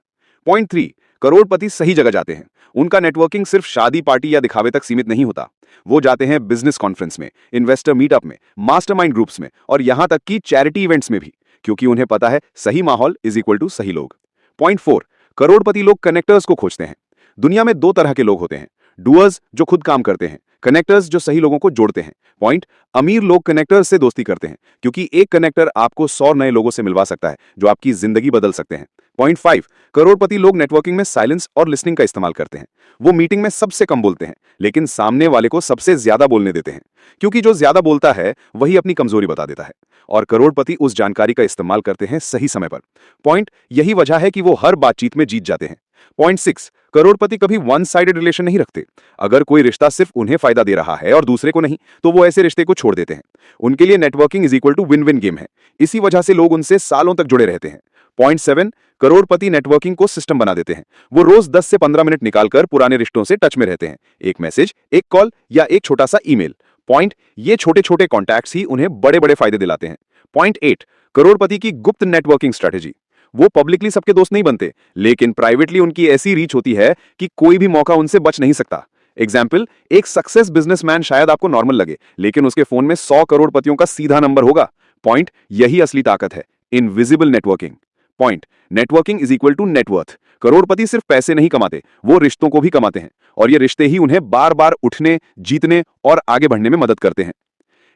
पॉइंट 3, करोड़पति सही जगह जाते हैं। उनका नेटवर्किंग सिर्फ शादी पार्टी या दिखावे तक सीमित नहीं होता। वो जाते हैं बिजनेस कॉन्फ्रेंस में, इन्वेस्टर मीटअप में, मास्टरमाइंड ग्रुप्स में और यहां तक कि चैरिटी इवेंट्स में भी, क्योंकि उन्हें पता है सही माहौल इज इक्वल टू सही लोग। पॉइंट 4, करोड़पति लोग कनेक्टर्स को खोजते हैं। दुनिया में 2 तरह के लोग होते हैं, डूअर्स जो खुद काम करते हैं, कनेक्टर्स जो सही लोगों को जोड़ते हैं। पॉइंट, अमीर लोग कनेक्टर्स से दोस्ती करते हैं, क्योंकि एक कनेक्टर आपको 100 नए लोगों से मिलवा सकता है जो आपकी जिंदगी बदल सकते हैं। पॉइंट 5, करोड़पति लोग नेटवर्किंग में साइलेंस और लिसनिंग का इस्तेमाल करते हैं। वो मीटिंग में सबसे कम बोलते हैं, लेकिन सामने वाले को सबसे ज्यादा बोलने देते हैं, क्योंकि जो ज्यादा बोलता है वही अपनी कमजोरी बता देता है, और करोड़पति उस जानकारी का इस्तेमाल करते हैं सही समय पर। पॉइंट, यही वजह है कि वो हर बातचीत में जीत जाते हैं। पॉइंट 6, करोड़पति कभी वन साइडेड रिलेशन नहीं रखते। अगर कोई रिश्ता सिर्फ उन्हें फायदा दे रहा है और दूसरे को नहीं, तो वो ऐसे रिश्ते को छोड़ देते हैं। उनके लिए networking is equal to win win game है। इसी वजह से लोग उनसे सालों तक जुड़े रहते हैं। पॉइंट 7, करोड़पति नेटवर्किंग को सिस्टम बना देते हैं। वो रोज 10 से 15 मिनट निकालकर पुराने रिश्तों से टच में रहते हैं। एक मैसेज, एक कॉल या एक छोटा सा ईमेल। पॉइंट, ये छोटे छोटे कॉन्टैक्ट्स ही उन्हें बड़े बड़े फायदे दिलाते हैं। पॉइंट 8, करोड़पति की गुप्त नेटवर्किंग स्ट्रेटेजी। वो पब्लिकली सबके दोस्त नहीं बनते, लेकिन प्राइवेटली उनकी ऐसी रीच होती है कि कोई भी मौका उनसे बच नहीं सकता। एग्जाम्पल, एक सक्सेस बिजनेसमैन शायद आपको नॉर्मल लगे, लेकिन उसके फोन में 100 करोड़पतियों का सीधा नंबर होगा। पॉइंट, यही असली ताकत है, invisible networking. Point, networking is equal to net worth. करोड़पति सिर्फ पैसे नहीं कमाते, वो रिश्तों को भी कमाते हैं, और ये रिश्ते ही उन्हें बार बार उठने, जीतने और आगे बढ़ने में मदद करते हैं।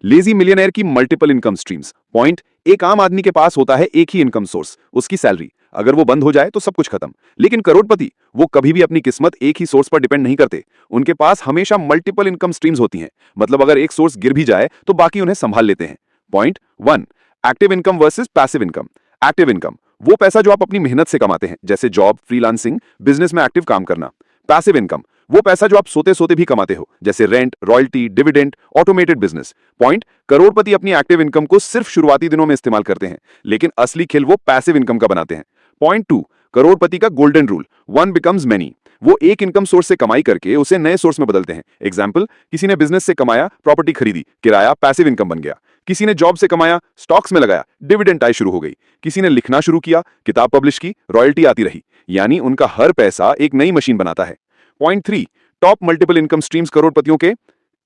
लेजी मिलियनेयर की मल्टीपल इनकम स्ट्रीम्स। पॉइंट, एक आम आदमी के पास होता है एक ही इनकम सोर्स, उसकी सैलरी। अगर वो बंद हो जाए तो सब कुछ खत्म। लेकिन करोड़पति, वो कभी भी अपनी किस्मत एक ही सोर्स पर डिपेंड नहीं करते। उनके पास हमेशा मल्टीपल इनकम स्ट्रीम्स होती हैं। मतलब अगर एक सोर्स गिर भी जाए तो बाकी उन्हें संभाल लेते हैं। Point 1, active income versus passive income. Active income, वो पैसा जो आप अपनी मेहनत से कमाते हैं, जैसे जॉब, फ्रीलांसिंग, बिजनेस में एक्टिव काम करना। पैसिव इनकम, वो पैसा जो आप सोते सोते भी कमाते हो, जैसे rent, royalty, dividend, automated business. Point, करोड़पति अपनी एक्टिव इनकम को सिर्फ शुरुआती दिनों में इस्तेमाल करते हैं, लेकिन असली खेल वो पैसिव इनकम का बनाते हैं। पॉइंट 2, करोड़पति का golden rule, one becomes many. वो एक इनकम सोर्स से कमाई करके उसे नए सोर्स में बदलते हैं। एग्जाम्पल, किसी ने बिजनेस से कमाया, प्रॉपर्टी खरीदी, किराया, पैसिव इनकम बन गया। किसी ने जॉब से कमाया, स्टॉक्स में लगाया, डिविडेंड आय शुरू हो गई। किसी ने लिखना शुरू किया, किताब पब्लिश की, रॉयल्टी आती रही। यानी उनका हर पैसा एक नई मशीन बनाता है। Point 3, top multiple income streams करोड़पतियों के।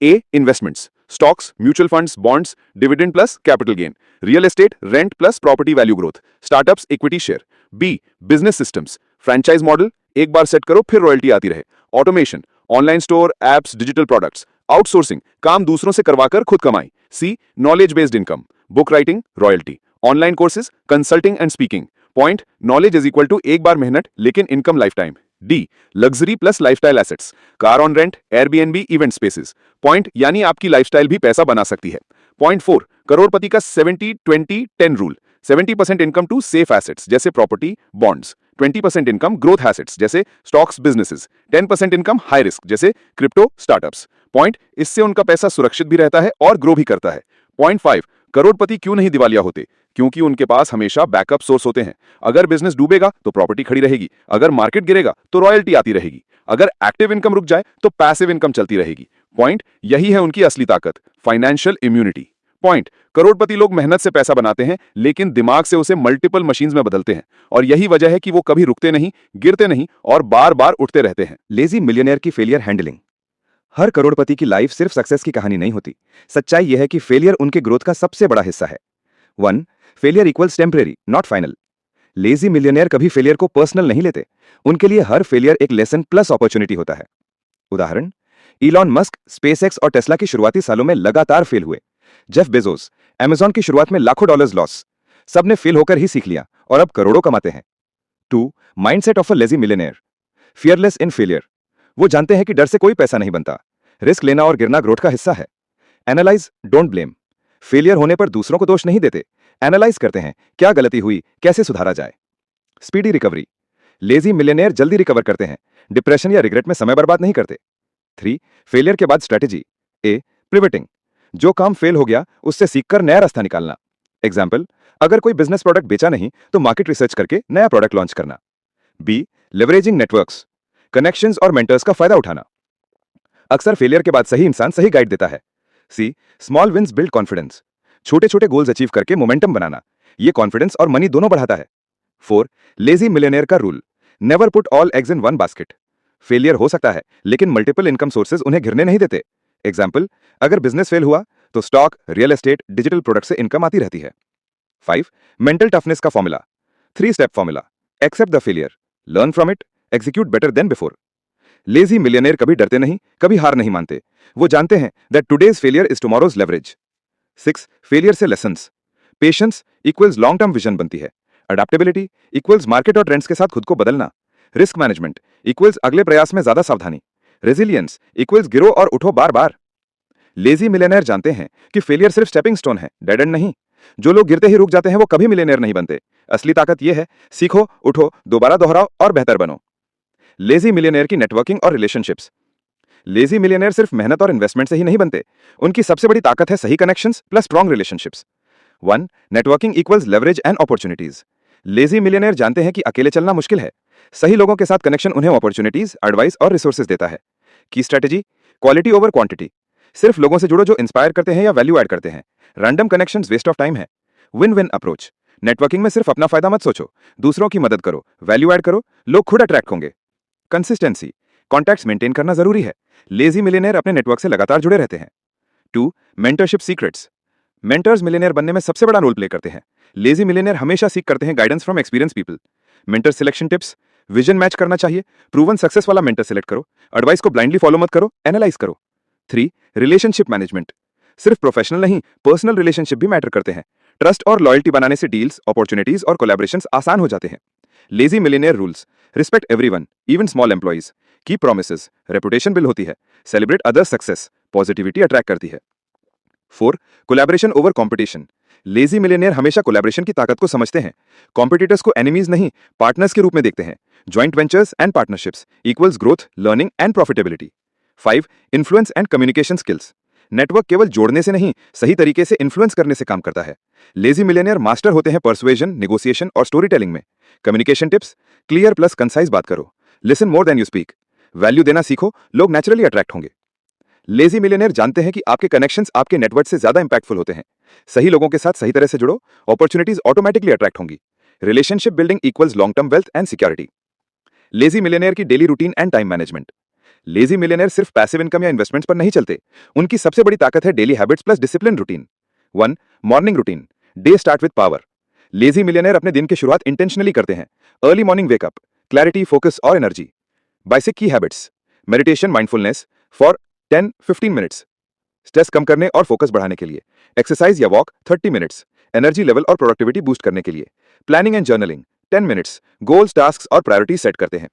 A, investments, stocks, mutual funds, bonds, dividend plus capital gain, real estate, rent plus property value growth, startups, equity share. B, business systems, franchise model, एक बार set करो फिर royalty आती रहे। Automation, online store, apps, digital products. Outsourcing, काम दूसरों से करवाकर खुद कमाई। C, knowledge based income, book writing, royalty, online courses, consulting and speaking. Point, knowledge is equal to एक बार मेहनत लेकिन income lifetime. D, luxury plus lifestyle assets, car on rent, Airbnb, event spaces. Point, यानी आपकी lifestyle भी पैसा बना सकती है। पॉइंट 4, करोड़पति का 70-20-10 rule. 70% income to safe assets जैसे property, bonds, 20% income growth assets जैसे stocks businesses, 10% income high risk जैसे क्रिप्टो स्टार्टअप्स। पॉइंट, इससे उनका पैसा सुरक्षित भी रहता है और ग्रो भी करता है। पॉइंट 5, करोड़पति क्यों नहीं दिवालिया होते? क्योंकि उनके पास हमेशा बैकअप सोर्स होते हैं। अगर बिजनेस डूबेगा तो प्रॉपर्टी खड़ी रहेगी, अगर मार्केट गिरेगा तो रॉयल्टी आती रहेगी, अगर एक्टिव इनकम रुक जाए तो पैसिव इनकम चलती रहेगी। पॉइंट, यही है उनकी असली ताकत, फाइनेंशियल इम्यूनिटी। पॉइंट, करोड़पति लोग मेहनत से पैसा बनाते हैं लेकिन दिमाग से उसे मल्टीपल मशीन्स में बदलते हैं, और यही वजह है कि वो कभी रुकते नहीं, गिरते नहीं और बार बार उठते रहते हैं। लेजी मिलियनेयर की फेलियर हैंडलिंग। हर करोड़पति की लाइफ सिर्फ सक्सेस की कहानी नहीं होती। सच्चाई यह है कि फेलियर उनके ग्रोथ का सबसे बड़ा हिस्सा है। 1. Failure equals temporary, not final. Lazy millionaire कभी फेलियर को पर्सनल नहीं लेते। उनके लिए हर फेलियर एक लेसन प्लस अपॉर्चुनिटी होता है। उदाहरण, इलॉन मस्क स्पेसएक्स और टेस्ला की शुरुआती सालों में लगातार फेल हुए। जेफ बेजोस अमेज़न की शुरुआत में लाखों डॉलर्स लॉस। सबने फेल होकर ही सीख लिया और अब करोड़ों कमाते हैं। 2. Mindset of a lazy millionaire, fearless in failure. वो जानते हैं कि डर से कोई पैसा नहीं बनता। रिस्क लेना और गिरना ग्रोथ का हिस्सा है। Analyse, don't blame. फेलियर होने पर दूसरों को दोष नहीं देते, एनालाइज करते हैं क्या गलती हुई, कैसे सुधारा जाए। स्पीडी रिकवरी, लेजी मिलियनेयर जल्दी रिकवर करते हैं, डिप्रेशन या रिग्रेट में समय बर्बाद नहीं करते। 3. फेलियर के बाद स्ट्रेटेजी। ए. पिवटिंग, जो काम फेल हो गया उससे सीखकर नया रास्ता निकालना। एग्जाम्पल, अगर कोई बिजनेस प्रोडक्ट बेचा नहीं तो मार्केट रिसर्च करके नया प्रोडक्ट लॉन्च करना। बी. लेवरेजिंग नेटवर्क्स, कनेक्शंस और मेंटर्स का फायदा उठाना। अक्सर फेलियर के बाद सही इंसान सही गाइड देता है। सी. स्मॉल विंस बिल्ड कॉन्फिडेंस, छोटे छोटे गोल्स अचीव करके मोमेंटम बनाना, ये कॉन्फिडेंस और मनी दोनों बढ़ाता है। 4. लेजी मिलियनेयर का rule, never put all eggs in one basket. Failure हो सकता है लेकिन मल्टीपल इनकम सोर्सेज उन्हें घिरने नहीं देते। एग्जाम्पल, अगर बिजनेस फेल हुआ तो stock, real estate, digital product से इनकम आती रहती है। 5. मेंटल टफनेस का formula, 3 step formula. Accept the failure, learn from it, execute better than before. Lazy millionaire कभी डरते नहीं, कभी हार नहीं मानते। वो जानते हैं that today's failure is tomorrow's leverage. 6. Failure से lessons, patience equals long term vision बनती है। अडेप्टेबिलिटी इक्वल्स मार्केट और ट्रेंड्स के साथ खुद को बदलना। रिस्क मैनेजमेंट इक्वल्स अगले प्रयास में ज्यादा सावधानी। रेजिलियंस इक्वल्स गिरो और उठो बार बार। लेजी मिलियनेयर जानते हैं कि फेलियर सिर्फ स्टेपिंग स्टोन है, डेड एंड नहीं। जो लोग गिरते ही रुक जाते हैं वो कभी मिलियनेयर नहीं बनते। असली ताकत यह है, सीखो, उठो, दोबारा दोहराओ और बेहतर बनो। लेजी मिलियनेयर की नेटवर्किंग और रिलेशनशिप्स। लेजी मिलियनेयर सिर्फ मेहनत और इन्वेस्टमेंट से ही नहीं बनते, उनकी सबसे बड़ी ताकत है सही connections plus strong relationships. 1. Networking equals leverage and opportunities. Lazy millionaire जानते हैं कि अकेले चलना मुश्किल है, सही लोगों के साथ कनेक्शन उन्हें अपॉर्चुनिटीज, एडवाइस और रिसोर्सेज देता है। की स्ट्रेटेजी, क्वालिटी ओवर क्वांटिटी। सिर्फ लोगों से जुड़ो जो इंस्पायर करते हैं या वैल्यू ऐड करते हैं। Random connections waste of time है। विन विन अप्रोच, नेटवर्किंग में सिर्फ अपना फायदा मत सोचो, दूसरों की मदद करो, वैल्यू ऐड करो, लोग खुद अट्रैक्ट होंगे। कंसिस्टेंसी, कॉन्टैक्ट्स मेंटेन करना जरूरी है। लेजी मिलियनेयर अपने नेटवर्क से लगातार जुड़े रहते हैं। 2. मेंटरशिप सीक्रेट्स, मेंटर्स मिलियनेयर बनने में सबसे बड़ा रोल प्ले करते हैं। लेजी मिलियनेयर हमेशा सीख करते हैं guidance from experience people. Mentor selection tips, vision match करना चाहिए, प्रूवन सक्सेस वाला मेंटर सिलेक्ट करो, एडवाइस को ब्लाइंडली फॉलो मत करो, एनालाइज करो। 3. रिलेशनशिप मैनेजमेंट, सिर्फ प्रोफेशनल नहीं, पर्सनल रिलेशनशिप भी मैटर करते हैं। ट्रस्ट और लॉयल्टी बनाने से डील्स, अपॉर्चुनिटीज और कोलैबोरेशंस आसान हो जाते हैं। Lazy millionaire rules, respect everyone, even small employees, keep promises, reputation build होती है, celebrate others success, positivity attract करती है। 4. Collaboration over competition, lazy millionaire हमेशा कोलैबोरेशन की ताकत को समझते हैं। कॉम्पिटिटर्स को एनिमीज नहीं, पार्टनर्स के रूप में देखते हैं। Joint ventures and partnerships equals growth, learning and profitability. 5. Influence and communication skills, network केवल जोड़ने से नहीं, सही तरीके से इन्फ्लुएंस करने से काम करता है। लेजी मिलियनेयर मास्टर होते हैं पर्सुएजन, नेगोशिएशन और स्टोरी टेलिंग में। Communication tips, clear plus concise बात करो, listen more than you speak, value देना सीखो, लोग नेचुरली अट्रैक्ट होंगे। लेजी मिलियनेयर जानते हैं कि आपके कनेक्शंस आपके नेटवर्क से ज्यादा इंपैक्टफुल होते हैं। सही लोगों के साथ सही तरह से जुड़ो, अपॉर्चुनिटीज ऑटोमेटिकली अट्रैक्ट होंगी। Relationship building equals long term wealth and security. Lazy millionaire की daily routine and time management, lazy millionaire सिर्फ पैसिव इनकम या इन्वेस्टमेंट्स पर नहीं चलते, उनकी सबसे बड़ी ताकत है daily habits plus discipline routine. 1. Morning routine, day start with power. Lazy millionaire अपने दिन की शुरुआत इंटेंशनली करते हैं। Early morning wake up, clarity, focus और एनर्जी। बेसिक की habits, meditation, mindfulness for 10-15 minutes, stress कम करने और फोकस बढ़ाने के लिए। एक्सरसाइज या वॉक 30 मिनट्स, एनर्जी लेवल और प्रोडक्टिविटी बूस्ट करने के लिए। Planning and journaling 10 minutes, goals, tasks और प्रायोरिटी सेट करते हैं।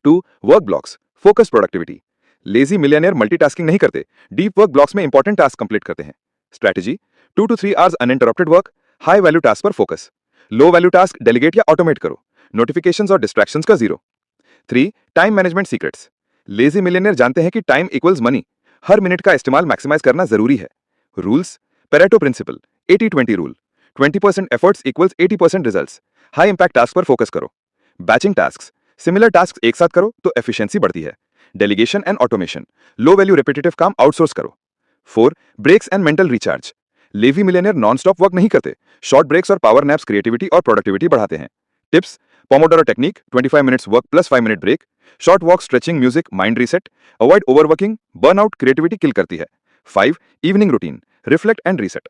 2. Work blocks, focus, productivity. Lazy millionaire multitasking नहीं करते, डीप वर्क ब्लॉक्स में इंपॉर्टेंट टास्क कंप्लीट करते हैं। Strategy, 2 to 3 hours uninterrupted work, high value task पर फोकस। लो वैल्यू टास्क डेलीगेट या ऑटोमेट करो। नोटिफिकेशंस और डिस्ट्रैक्शंस का zero. 3. Time management secrets. Lazy millionaire जानते हैं कि टाइम इक्वल्स मनी, हर मिनट का इस्तेमाल मैक्सिमाइज करना जरूरी है। Rules, Pareto principle, 80-20 rule, 20% efforts equals 80% results. High impact task पर फोकस करो। बैचिंग टास्क, सिमिलर टास्क एक साथ करो तो एफिशिएंसी बढ़ती है। Delegation and automation, low value repetitive काम आउटसोर्स करो। 4. Breaks and mental recharge. Lazy millionaire non stop work नहीं करते, शॉर्ट ब्रेक्स और पावर नैप्स क्रिएटिविटी और प्रोडक्टिविटी बढ़ाते हैं। Tips, pomodoro technique, 25 minutes work plus 5 minute break, short walk, stretching, music, mind reset, avoid overworking, burnout creativity kill करती है। 5. Evening routine, reflect and reset.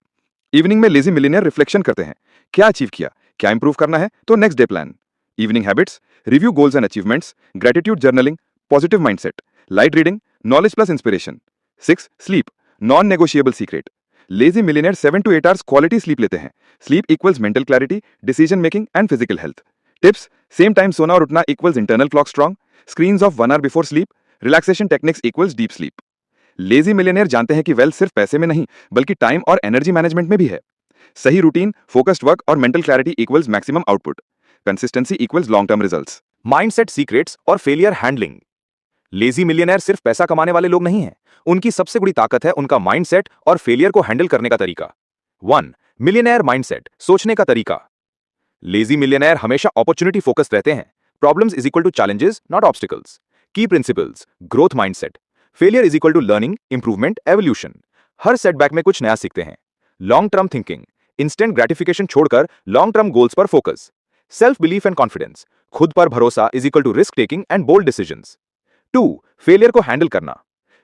Evening में lazy millionaire reflection करते हैं, क्या achieve किया, क्या इंप्रूव करना है, तो next day plan. Evening habits, review goals and achievements, gratitude journaling, positive mindset, light reading, knowledge plus inspiration. 6. Sleep, non negotiable secret. Lazy millionaire 7 to 8 hours quality sleep लेते हैं। Sleep equals mental clarity, decision making and physical health. Tips, same time सोना और उठना equals internal clock strong, screens of 1 hour before sleep, relaxation techniques equals deep sleep. Lazy millionaire जानते हैं कि wealth सिर्फ पैसे में नहीं बल्कि टाइम और एनर्जी मैनेजमेंट में भी है। सही रूटीन, फोकस्ड वर्क और mental clarity equals maximum output, consistency equals long term results. Mindset secrets और फेलियर हैंडलिंग। लेजी मिलियनेयर सिर्फ पैसा कमाने वाले लोग नहीं हैं, उनकी सबसे बड़ी ताकत है उनका माइंडसेट और फेलियर को हैंडल करने का तरीका। 1. मिलियनेयर माइंडसेट, सोचने का तरीका। लेजी मिलियनेयर हमेशा अपॉर्चुनिटी फोकस्ड रहते हैं। Problems is equal to challenges not obstacles. Key principles, growth mindset, failure is equal to learning, improvement, evolution. हर सेटबैक में कुछ नया सीखते हैं। Long term thinking, instant gratification छोड़कर लॉन्ग टर्म गोल्स पर focus. Self belief and confidence, खुद पर भरोसा is equal to risk taking and bold decisions. 2. Failure को हैंडल करना।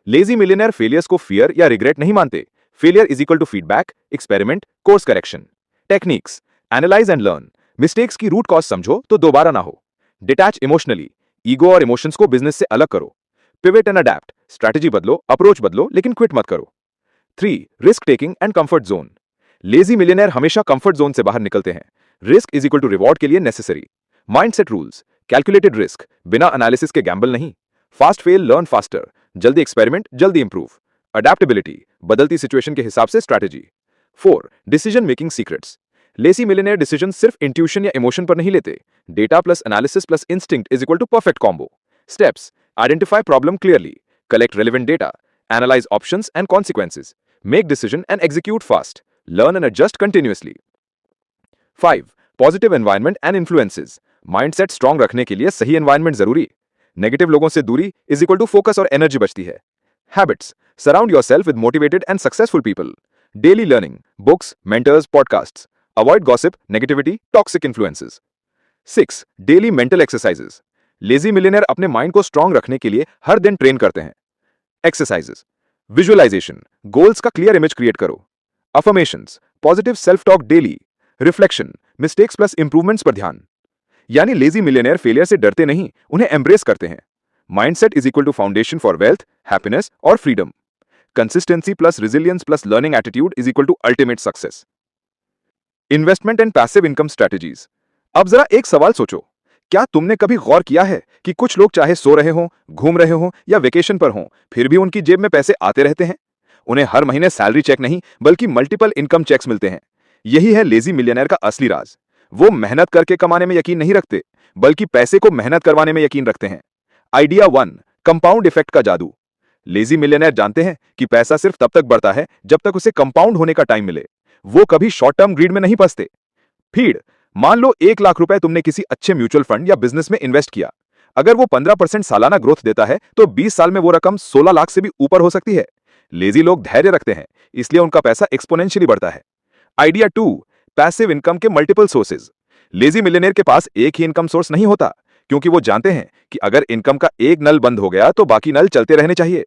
लेजी मिलियनेयर फेलियर्स को फियर या रिग्रेट नहीं मानते। Failure is equal to feedback, experiment, course correction. Techniques, analyse and learn, mistakes की रूट कॉज समझो तो दोबारा ना हो। डिटैच इमोशनली, ईगो और इमोशंस को बिजनेस से अलग करो। पिवट एंड अडैप्ट, स्ट्रैटेजी बदलो, अप्रोच बदलो लेकिन क्विट मत करो। 3. Risk taking and comfort zone. Lazy millionaire हमेशा कंफर्ट जोन से बाहर निकलते हैं। Risk is equal to reward के लिए necessary. Mindset rules, calculated risk, बिना एनालिसिस के गैम्बल नहीं। फास्ट फेल, लर्न फास्टर, जल्दी एक्सपेरिमेंट, जल्दी इंप्रूव। अडेप्टेबिलिटी, बदलती सिचुएशन के हिसाब से strategy. 4. Decision making secrets. Lazy millionaire decision सिर्फ इंट्यूशन या इमोशन पर नहीं लेते। Data plus analysis plus instinct is equal to perfect combo. Steps, identify problem clearly, collect relevant data, analyse options and consequences, make decision and execute fast, learn and adjust continuously. 5. Positive environment and influences. Mindset strong रखने के लिए सही environment जरूरी। Negative लोगों से दूरी is equal to focus और energy बचती है। Habits, surround yourself with motivated and successful people. Daily learning, books, mentors, podcasts. Avoid gossip, negativity, toxic influences. 6. Daily mental exercises. Lazy millionaire अपने माइंड को strong रखने के लिए हर दिन ट्रेन करते हैं। एक्सरसाइजेस, विजुअलाइजेशन, गोल्स का क्लियर इमेज क्रिएट करो। Affirmations, positive self talk daily. Reflection, mistakes plus improvements पर ध्यान। यानी लेजी मिलियनेयर फेलियर से डरते नहीं, उन्हें एम्ब्रेस करते हैं। Mindset is equal to foundation for wealth, happiness और freedom. Consistency plus resilience plus learning attitude is equal to ultimate success. Investment and passive income strategies. अब जरा एक सवाल सोचो, क्या तुमने कभी गौर किया है कि कुछ लोग चाहे सो रहे हों, घूम रहे हों या वेकेशन पर हों, फिर भी उनकी जेब में पैसे आते रहते हैं? उन्हें हर महीने सैलरी चेक नहीं बल्कि मल्टीपल इनकम चेक्स मिलते हैं। यही है लेजी मिलियनेयर का असली राज। वो मेहनत करके कमाने में यकीन नहीं रखते बल्कि पैसे को मेहनत करवाने में यकीन रखते हैं। आइडिया 1, कंपाउंड इफेक्ट का जादू। लेजी मिलियनेयर जानते हैं कि पैसा सिर्फ तब तक बढ़ता है जब तक उसे कंपाउंड होने का टाइम मिले। वो कभी शॉर्ट टर्म ग्रीड में नहीं फंसते। फीड, मान लो 1 लाख रुपए तुमने किसी अच्छे म्यूचुअल फंड या बिजनेस में इन्वेस्ट किया। अगर वो 15% सालाना ग्रोथ देता है तो 20 साल में वो रकम 16 लाख से भी ऊपर हो सकती है। लेजी लोग धैर्य रखते हैं, इसलिए उनका पैसा एक्सपोनेंशियली बढ़ता है। आइडिया 2, पैसिव इनकम के मल्टीपल सोर्सेज। लेजी मिलियनेयर के पास एक ही इनकम सोर्स नहीं होता, क्योंकि वो जानते हैं कि अगर इनकम का एक नल बंद हो गया तो बाकी नल चलते रहने चाहिए।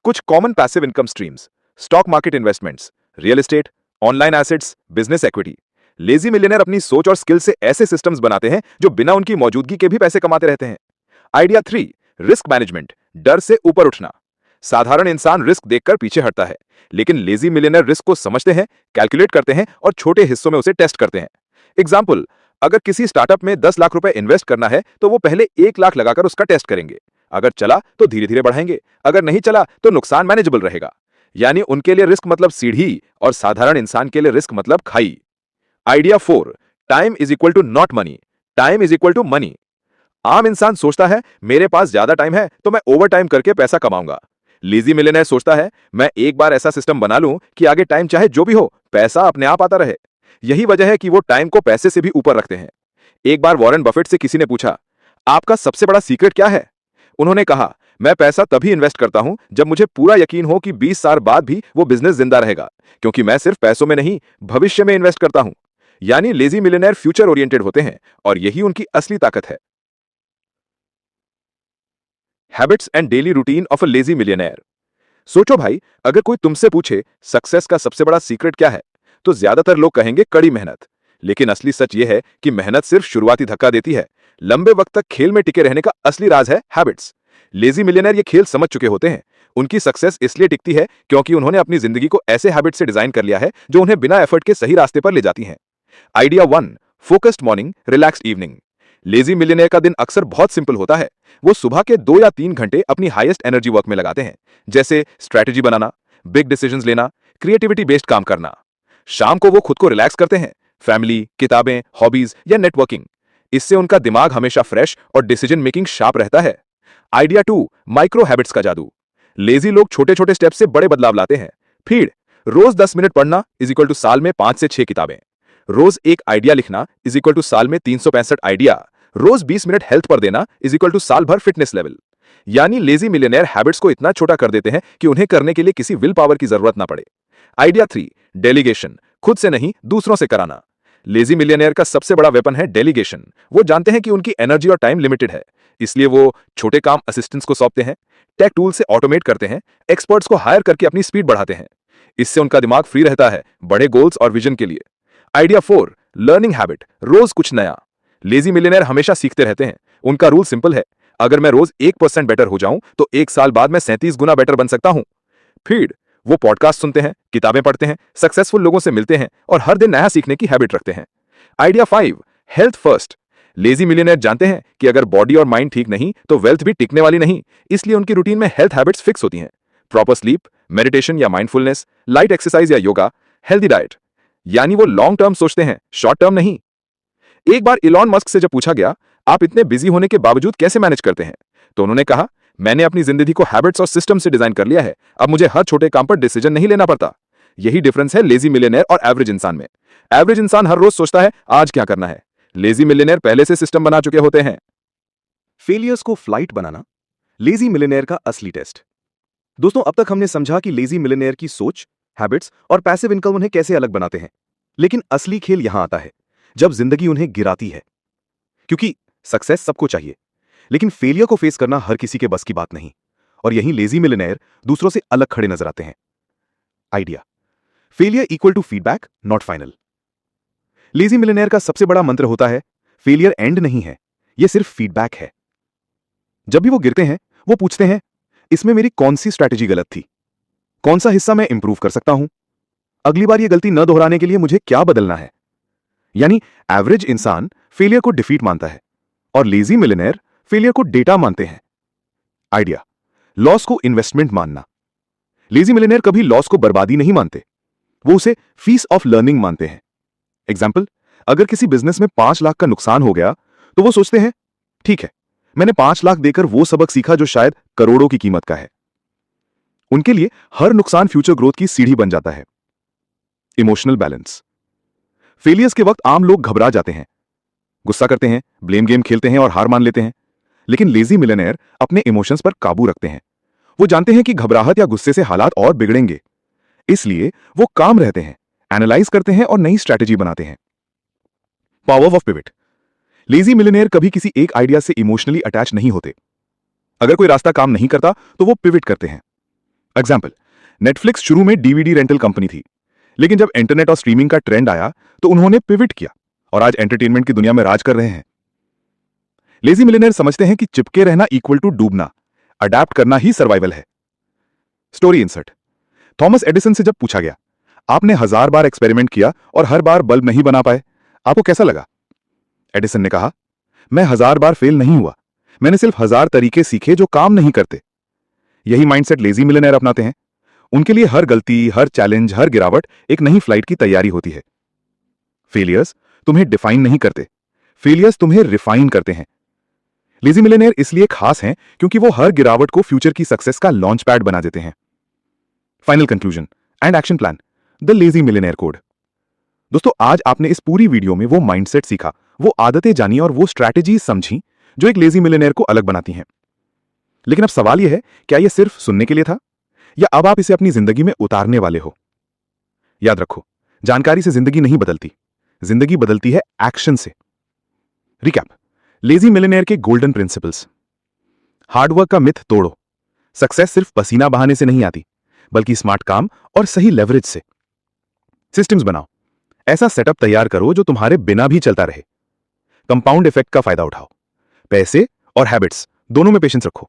कुछ common passive income streams, stock market investments, real estate, online assets, business equity. Lazy millionaire अपनी सोच और स्किल से ऐसे सिस्टम्स बनाते हैं जो बिना उनकी मौजूदगी के भी पैसे कमाते रहते हैं। आइडिया 3, रिस्क मैनेजमेंट, डर से ऊपर उठना। साधारण इंसान रिस्क देखकर पीछे हटता है, लेकिन लेजी मिलियनेयर रिस्क को समझते हैं, कैलकुलेट करते हैं और छोटे हिस्सों में उसे टेस्ट करते हैं। एग्जाम्पल, अगर किसी स्टार्टअप में 10 लाख रुपए इन्वेस्ट करना है तो वो पहले 1 लाख लगाकर उसका टेस्ट करेंगे। अगर चला तो धीरे धीरे बढ़ाएंगे, अगर नहीं चला तो नुकसान मैनेजेबल रहेगा। यानी उनके लिए रिस्क मतलब सीढ़ी और साधारण इंसान के लिए रिस्क मतलब खाई। Idea 4, time is equal to not money, time is equal to money. आम इंसान सोचता है मेरे पास ज्यादा टाइम है तो मैं ओवर टाइम करके पैसा कमाऊंगा। लेजी मिलियनेयर सोचता है मैं एक बार ऐसा सिस्टम बना लूं कि आगे टाइम चाहे जो भी हो पैसा अपने आप आता रहे। यही वजह है कि वो टाइम को पैसे से भी ऊपर रखते हैं। एक बार वॉरेन बफेट से किसी ने पूछा, आपका सबसे बड़ा सीक्रेट क्या है? उन्होंने कहा, मैं पैसा तभी इन्वेस्ट करता हूं जब मुझे पूरा यकीन हो कि 20 साल बाद भी वो बिजनेस जिंदा रहेगा, क्योंकि मैं सिर्फ पैसों में नहीं भविष्य में इन्वेस्ट करता हूं। यानी लेजी मिलियनेयर फ्यूचर ओरिएंटेड होते हैं और यही उनकी असली ताकत है। Habits and daily routine of a lazy millionaire. सोचो भाई, अगर कोई तुमसे पूछे सक्सेस का सबसे बड़ा सीक्रेट क्या है, तो ज्यादातर लोग कहेंगे कड़ी मेहनत। लेकिन असली सच यह है कि मेहनत सिर्फ शुरुआती धक्का देती है। लंबे वक्त तक खेल में टिके रहने का असली राज है हैबिट्स। लेजी मिलियनेयर ये खेल समझ चुके होते हैं। उनकी सक्सेस इसलिए टिकती है क्योंकि उन्होंने अपनी जिंदगी को ऐसे हैबिट से डिजाइन कर लिया है जो उन्हें बिना एफर्ट के सही रास्ते पर ले जाती हैं। Idea 1, focused morning, relaxed evening. Lazy millionaire का दिन अक्सर बहुत सिंपल होता है। वो सुबह के 2 या 3 घंटे अपनी हाईएस्ट एनर्जी वर्क में लगाते हैं, जैसे स्ट्रैटेजी बनाना, बिग डिसीजंस लेना, क्रिएटिविटी बेस्ड काम करना। शाम को वो खुद को रिलैक्स करते हैं, फैमिली, किताबें, हॉबीज या नेटवर्किंग। इससे उनका दिमाग हमेशा फ्रेश और डिसीजन मेकिंग शार्प रहता है। आइडिया 2, माइक्रो हैबिट्स का जादू। लेजी लोग छोटे छोटे स्टेप से बड़े बदलाव लाते हैं। फीड, रोज 10 मिनट पढ़ना इज इक्वल टू साल में 5 से 6 किताबें। रोज एक आइडिया लिखना इज इक्वल टू साल में 365 आइडिया। रोज 20 मिनट हेल्थ पर देना इज इक्वल टू साल भर फिटनेस लेवल। यानी लेजी मिलियनेयर हैबिट्स को इतना छोटा कर देते हैं कि उन्हें करने के लिए किसी विल पावर की जरूरत ना पड़े। आइडिया 3, डेलीगेशन, खुद से नहीं दूसरों से कराना। लेजी मिलियनेयर का सबसे बड़ा वेपन है डेलीगेशन। वो जानते हैं कि उनकी एनर्जी और टाइम लिमिटेड है, इसलिए वो छोटे काम असिस्टेंट्स को सौंपते हैं, टेक टूल से ऑटोमेट करते हैं, एक्सपर्ट्स को हायर करके अपनी स्पीड बढ़ाते हैं। इससे उनका दिमाग फ्री रहता है बड़े गोल्स और विजन के लिए। आइडिया 4, लर्निंग हैबिट, रोज कुछ नया। लेजी मिलियनेयर हमेशा सीखते रहते हैं। उनका रूल सिंपल है, अगर मैं रोज 1% बेटर हो जाऊं तो 1 साल बाद मैं 37 गुना बेटर बन सकता हूं। फीड, वो पॉडकास्ट सुनते हैं, किताबें पढ़ते हैं, सक्सेसफुल लोगों से मिलते हैं और हर दिन नया सीखने की हैबिट रखते हैं। Idea 5, health first. Lazy millionaire जानते हैं कि अगर बॉडी और माइंड ठीक नहीं तो वेल्थ भी टिकने वाली नहीं, इसलिए उनकी रूटीन में हेल्थ हैबिट्स फिक्स होती हैं। प्रॉपर स्लीप, मेडिटेशन या माइंडफुलनेस, लाइट एक्सरसाइज या योगा, हेल्दी डाइट। यानी वो लॉन्ग टर्म सोचते हैं, शॉर्ट टर्म नहीं। एक बार इलॉन मस्क से जब पूछा गया, आप इतने बिजी होने के बावजूद कैसे मैनेज करते हैं, तो उन्होंने कहा, मैंने अपनी जिंदगी को हैबिट्स और सिस्टम से डिजाइन कर लिया है। अब मुझे हर छोटे काम पर डिसीजन नहीं लेना पड़ता। यही डिफरेंस है लेजी मिलियनेयर और एवरेज इंसान में। एवरेज इंसान हर रोज सोचता है आज क्या करना है। लेजी मिलियनेयर पहले से सिस्टम बना चुके होते हैं। फेलियर्स को फ्लाइट बनाना, लेजी मिलियनेयर का असली टेस्ट। दोस्तों, अब तक हमने समझा कि लेजी मिलियनेयर की सोच, हैबिट्स और पैसिव इनकम उन्हें कैसे अलग बनाते हैं। लेकिन असली खेल यहां आता है जब जिंदगी उन्हें गिराती है। क्योंकि सक्सेस सबको चाहिए, लेकिन फेलियर को फेस करना हर किसी के बस की बात नहीं। और यहीं लेजी मिलियनेयर दूसरों से अलग खड़े नजर आते हैं। Idea, failure equal to feedback, not final. Lazy millionaire का सबसे बड़ा मंत्र होता है, फेलियर एंड नहीं है, यह सिर्फ फीडबैक है। जब भी वो गिरते हैं, वो पूछते हैं, इसमें मेरी कौन सी स्ट्रैटेजी गलत थी, कौन सा हिस्सा मैं इंप्रूव कर सकता हूं, अगली बार यह गलती न दोहराने के लिए मुझे क्या बदलना है। यानी एवरेज इंसान फेलियर को डिफीट मानता है और लेजी मिलियनेयर फेलियर को डेटा मानते हैं। आइडिया, लॉस को इन्वेस्टमेंट मानना। लेजी मिलियनेयर कभी लॉस को बर्बादी नहीं मानते, वो उसे फीस ऑफ लर्निंग मानते हैं। एग्जाम्पल, अगर किसी बिजनेस में 5 लाख का नुकसान हो गया तो वो सोचते हैं, ठीक है, मैंने 5 लाख देकर वो सबक सीखा जो शायद करोड़ों की कीमत का है। उनके लिए हर नुकसान फ्यूचर ग्रोथ की सीढ़ी बन जाता है। इमोशनल बैलेंस, फेलियर्स के वक्त आम लोग घबरा जाते हैं, गुस्सा करते हैं, ब्लेम गेम खेलते हैं और हार मान लेते हैं। लेकिन लेजी मिलियनेयर अपने इमोशंस पर काबू रखते हैं। वो जानते हैं कि घबराहट या गुस्से से हालात और बिगड़ेंगे, इसलिए वो काम रहते हैं, एनालाइज करते हैं और नई स्ट्रैटेजी बनाते हैं। Power of pivot, lazy millionaire कभी किसी एक आइडिया से इमोशनली अटैच नहीं होते। अगर कोई रास्ता काम नहीं करता तो वो पिवट करते हैं। एग्जाम्पल, नेटफ्लिक्स शुरू में डीवीडी रेंटल कंपनी थी, लेकिन जब इंटरनेट और स्ट्रीमिंग का ट्रेंड आया तो उन्होंने पिवट किया और आज एंटरटेनमेंट की दुनिया में राज कर रहे हैं। लेजी मिलियनेयर समझते हैं कि चिपके रहना इक्वल टू डूबना, अडैप्ट करना ही सर्वाइवल है। स्टोरी इंसर्ट, थॉमस एडिसन से जब पूछा गया, आपने 1000 बार एक्सपेरिमेंट किया और हर बार बल्ब नहीं बना पाए, आपको कैसा लगा? एडिसन ने कहा, मैं 1000 बार फेल नहीं हुआ, मैंने सिर्फ 1000 तरीके सीखे जो काम नहीं करते। यही माइंडसेट लेजी मिलियनेयर अपनाते हैं। उनके लिए हर गलती, हर चैलेंज, हर गिरावट एक नई फ्लाइट की तैयारी होती है। फेलियर्स तुम्हें डिफाइन नहीं करते, फेलियर्स तुम्हें रिफाइन करते हैं। लेजी मिलियनेयर इसलिए खास हैं क्योंकि वो हर गिरावट को फ्यूचर की सक्सेस का लॉन्च पैड बना देते हैं। Final conclusion and action plan, the lazy millionaire code. दोस्तों, आज आपने इस पूरी वीडियो में वो माइंडसेट सीखा, वो आदतें जानी और वो स्ट्रैटेजी समझी जो एक लेजी मिलियनेयर को अलग बनाती हैं। लेकिन अब सवाल यह है, क्या यह सिर्फ सुनने के लिए था या अब आप इसे अपनी जिंदगी में उतारने वाले हो? याद रखो, जानकारी से जिंदगी नहीं बदलती, जिंदगी बदलती है एक्शन से। रिकैप, लेजी मिलियनेयर के गोल्डन प्रिंसिपल्स। हार्डवर्क का मिथ तोड़ो। सक्सेस सिर्फ पसीना बहाने से नहीं आती, बल्कि स्मार्ट काम और सही लेवरेज से। सिस्टम्स बनाओ, ऐसा सेटअप तैयार करो जो तुम्हारे बिना भी चलता रहे। कंपाउंड इफेक्ट का फायदा उठाओ। पैसे और हैबिट्स दोनों में पेशेंस रखो।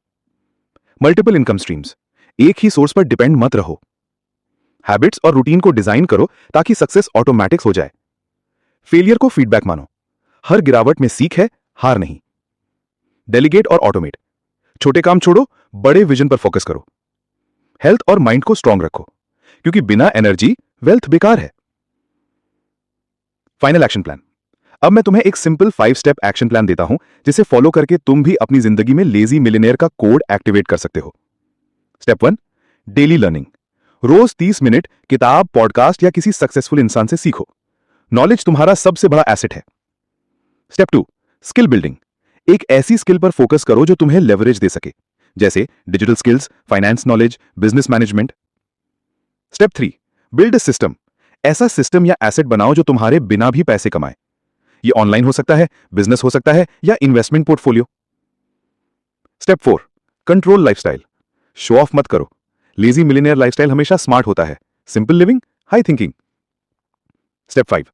मल्टीपल इनकम स्ट्रीम्स, एक ही सोर्स पर डिपेंड मत रहो। हैबिट्स और रूटीन को डिजाइन करो ताकि सक्सेस ऑटोमैटिक हो जाए। फेलियर को फीडबैक मानो, हर गिरावट में सीख है, हार नहीं। डेलीगेट और ऑटोमेट, छोटे काम छोड़ो, बड़े विजन पर फोकस करो। हेल्थ और माइंड को स्ट्रांग रखो, क्योंकि बिना एनर्जी वेल्थ बेकार है। Final action plan. अब मैं तुम्हें एक सिंपल 5 स्टेप एक्शन प्लान देता हूं, जिसे फॉलो करके तुम भी अपनी जिंदगी में लेजी मिलियनेयर का कोड एक्टिवेट कर सकते हो। Step 1, daily learning. रोज 30 मिनट किताब, पॉडकास्ट या किसी सक्सेसफुल इंसान से सीखो। नॉलेज तुम्हारा सबसे बड़ा एसेट है। Step 2, skill building. एक ऐसी स्किल पर फोकस करो जो तुम्हें लेवरेज दे सके, जैसे digital skills, finance knowledge, business management. Step 3, build a system. ऐसा सिस्टम या एसेट बनाओ जो तुम्हारे बिना भी पैसे कमाए। ये ऑनलाइन हो सकता है, बिजनेस हो सकता है या investment portfolio. Step 4, control lifestyle. Show off मत करो। लेजी मिलियनेयर लाइफस्टाइल हमेशा स्मार्ट होता है, simple living, high thinking. Step 5,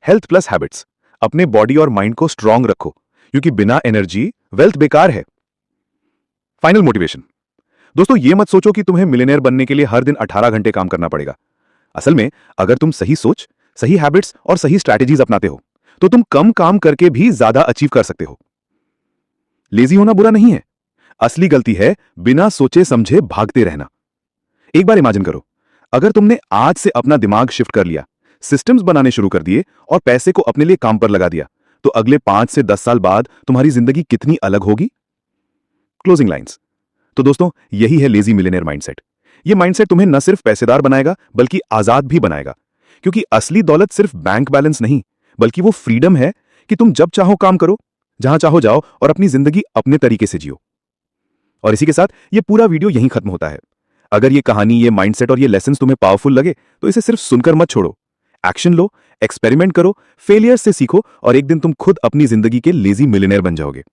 health plus habits. अपने बॉडी और माइंड को स्ट्रांग रखो, क्योंकि बिना एनर्जी वेल्थ बेकार है। Final motivation. दोस्तों, ये मत सोचो कि तुम्हें मिलियनेयर बनने के लिए हर दिन 18 घंटे काम करना पड़ेगा। असल में अगर तुम सही सोच, सही हैबिट्स और सही स्ट्रैटेजीज अपनाते हो तो तुम कम काम करके भी ज्यादा अचीव कर सकते हो। लेजी होना बुरा नहीं है, असली गलती है बिना सोचे समझे भागते रहना। एक बार इमेजिन करो, अगर तुमने आज से अपना दिमाग शिफ्ट कर लिया, सिस्टम्स बनाने शुरू कर दिए और पैसे को अपने लिए काम पर लगा दिया, तो अगले 5 से 10 साल बाद तुम्हारी जिंदगी कितनी अलग होगी। Closing lines. तो दोस्तों, यही है लेजी मिलियनेयर माइंडसेट। ये माइंडसेट तुम्हें न सिर्फ पैसेदार बनाएगा बल्कि आजाद भी बनाएगा, क्योंकि असली दौलत सिर्फ बैंक बैलेंस नहीं, बल्कि वो फ्रीडम है कि तुम जब चाहो काम करो, जहां चाहो जाओ और अपनी जिंदगी अपने तरीके से जियो। और इसी के साथ ये पूरा वीडियो यहीं खत्म होता है। अगर ये कहानी, ये माइंडसेट और ये लेसन्स तुम्हें पावरफुल लगे तो इसे सिर्फ सुनकर मत छोड़ो। एक्शन लो, एक्सपेरिमेंट करो, फेलियर से सीखो और एक दिन तुम खुद अपनी जिंदगी के लेजी मिलियनेयर बन जाओगे।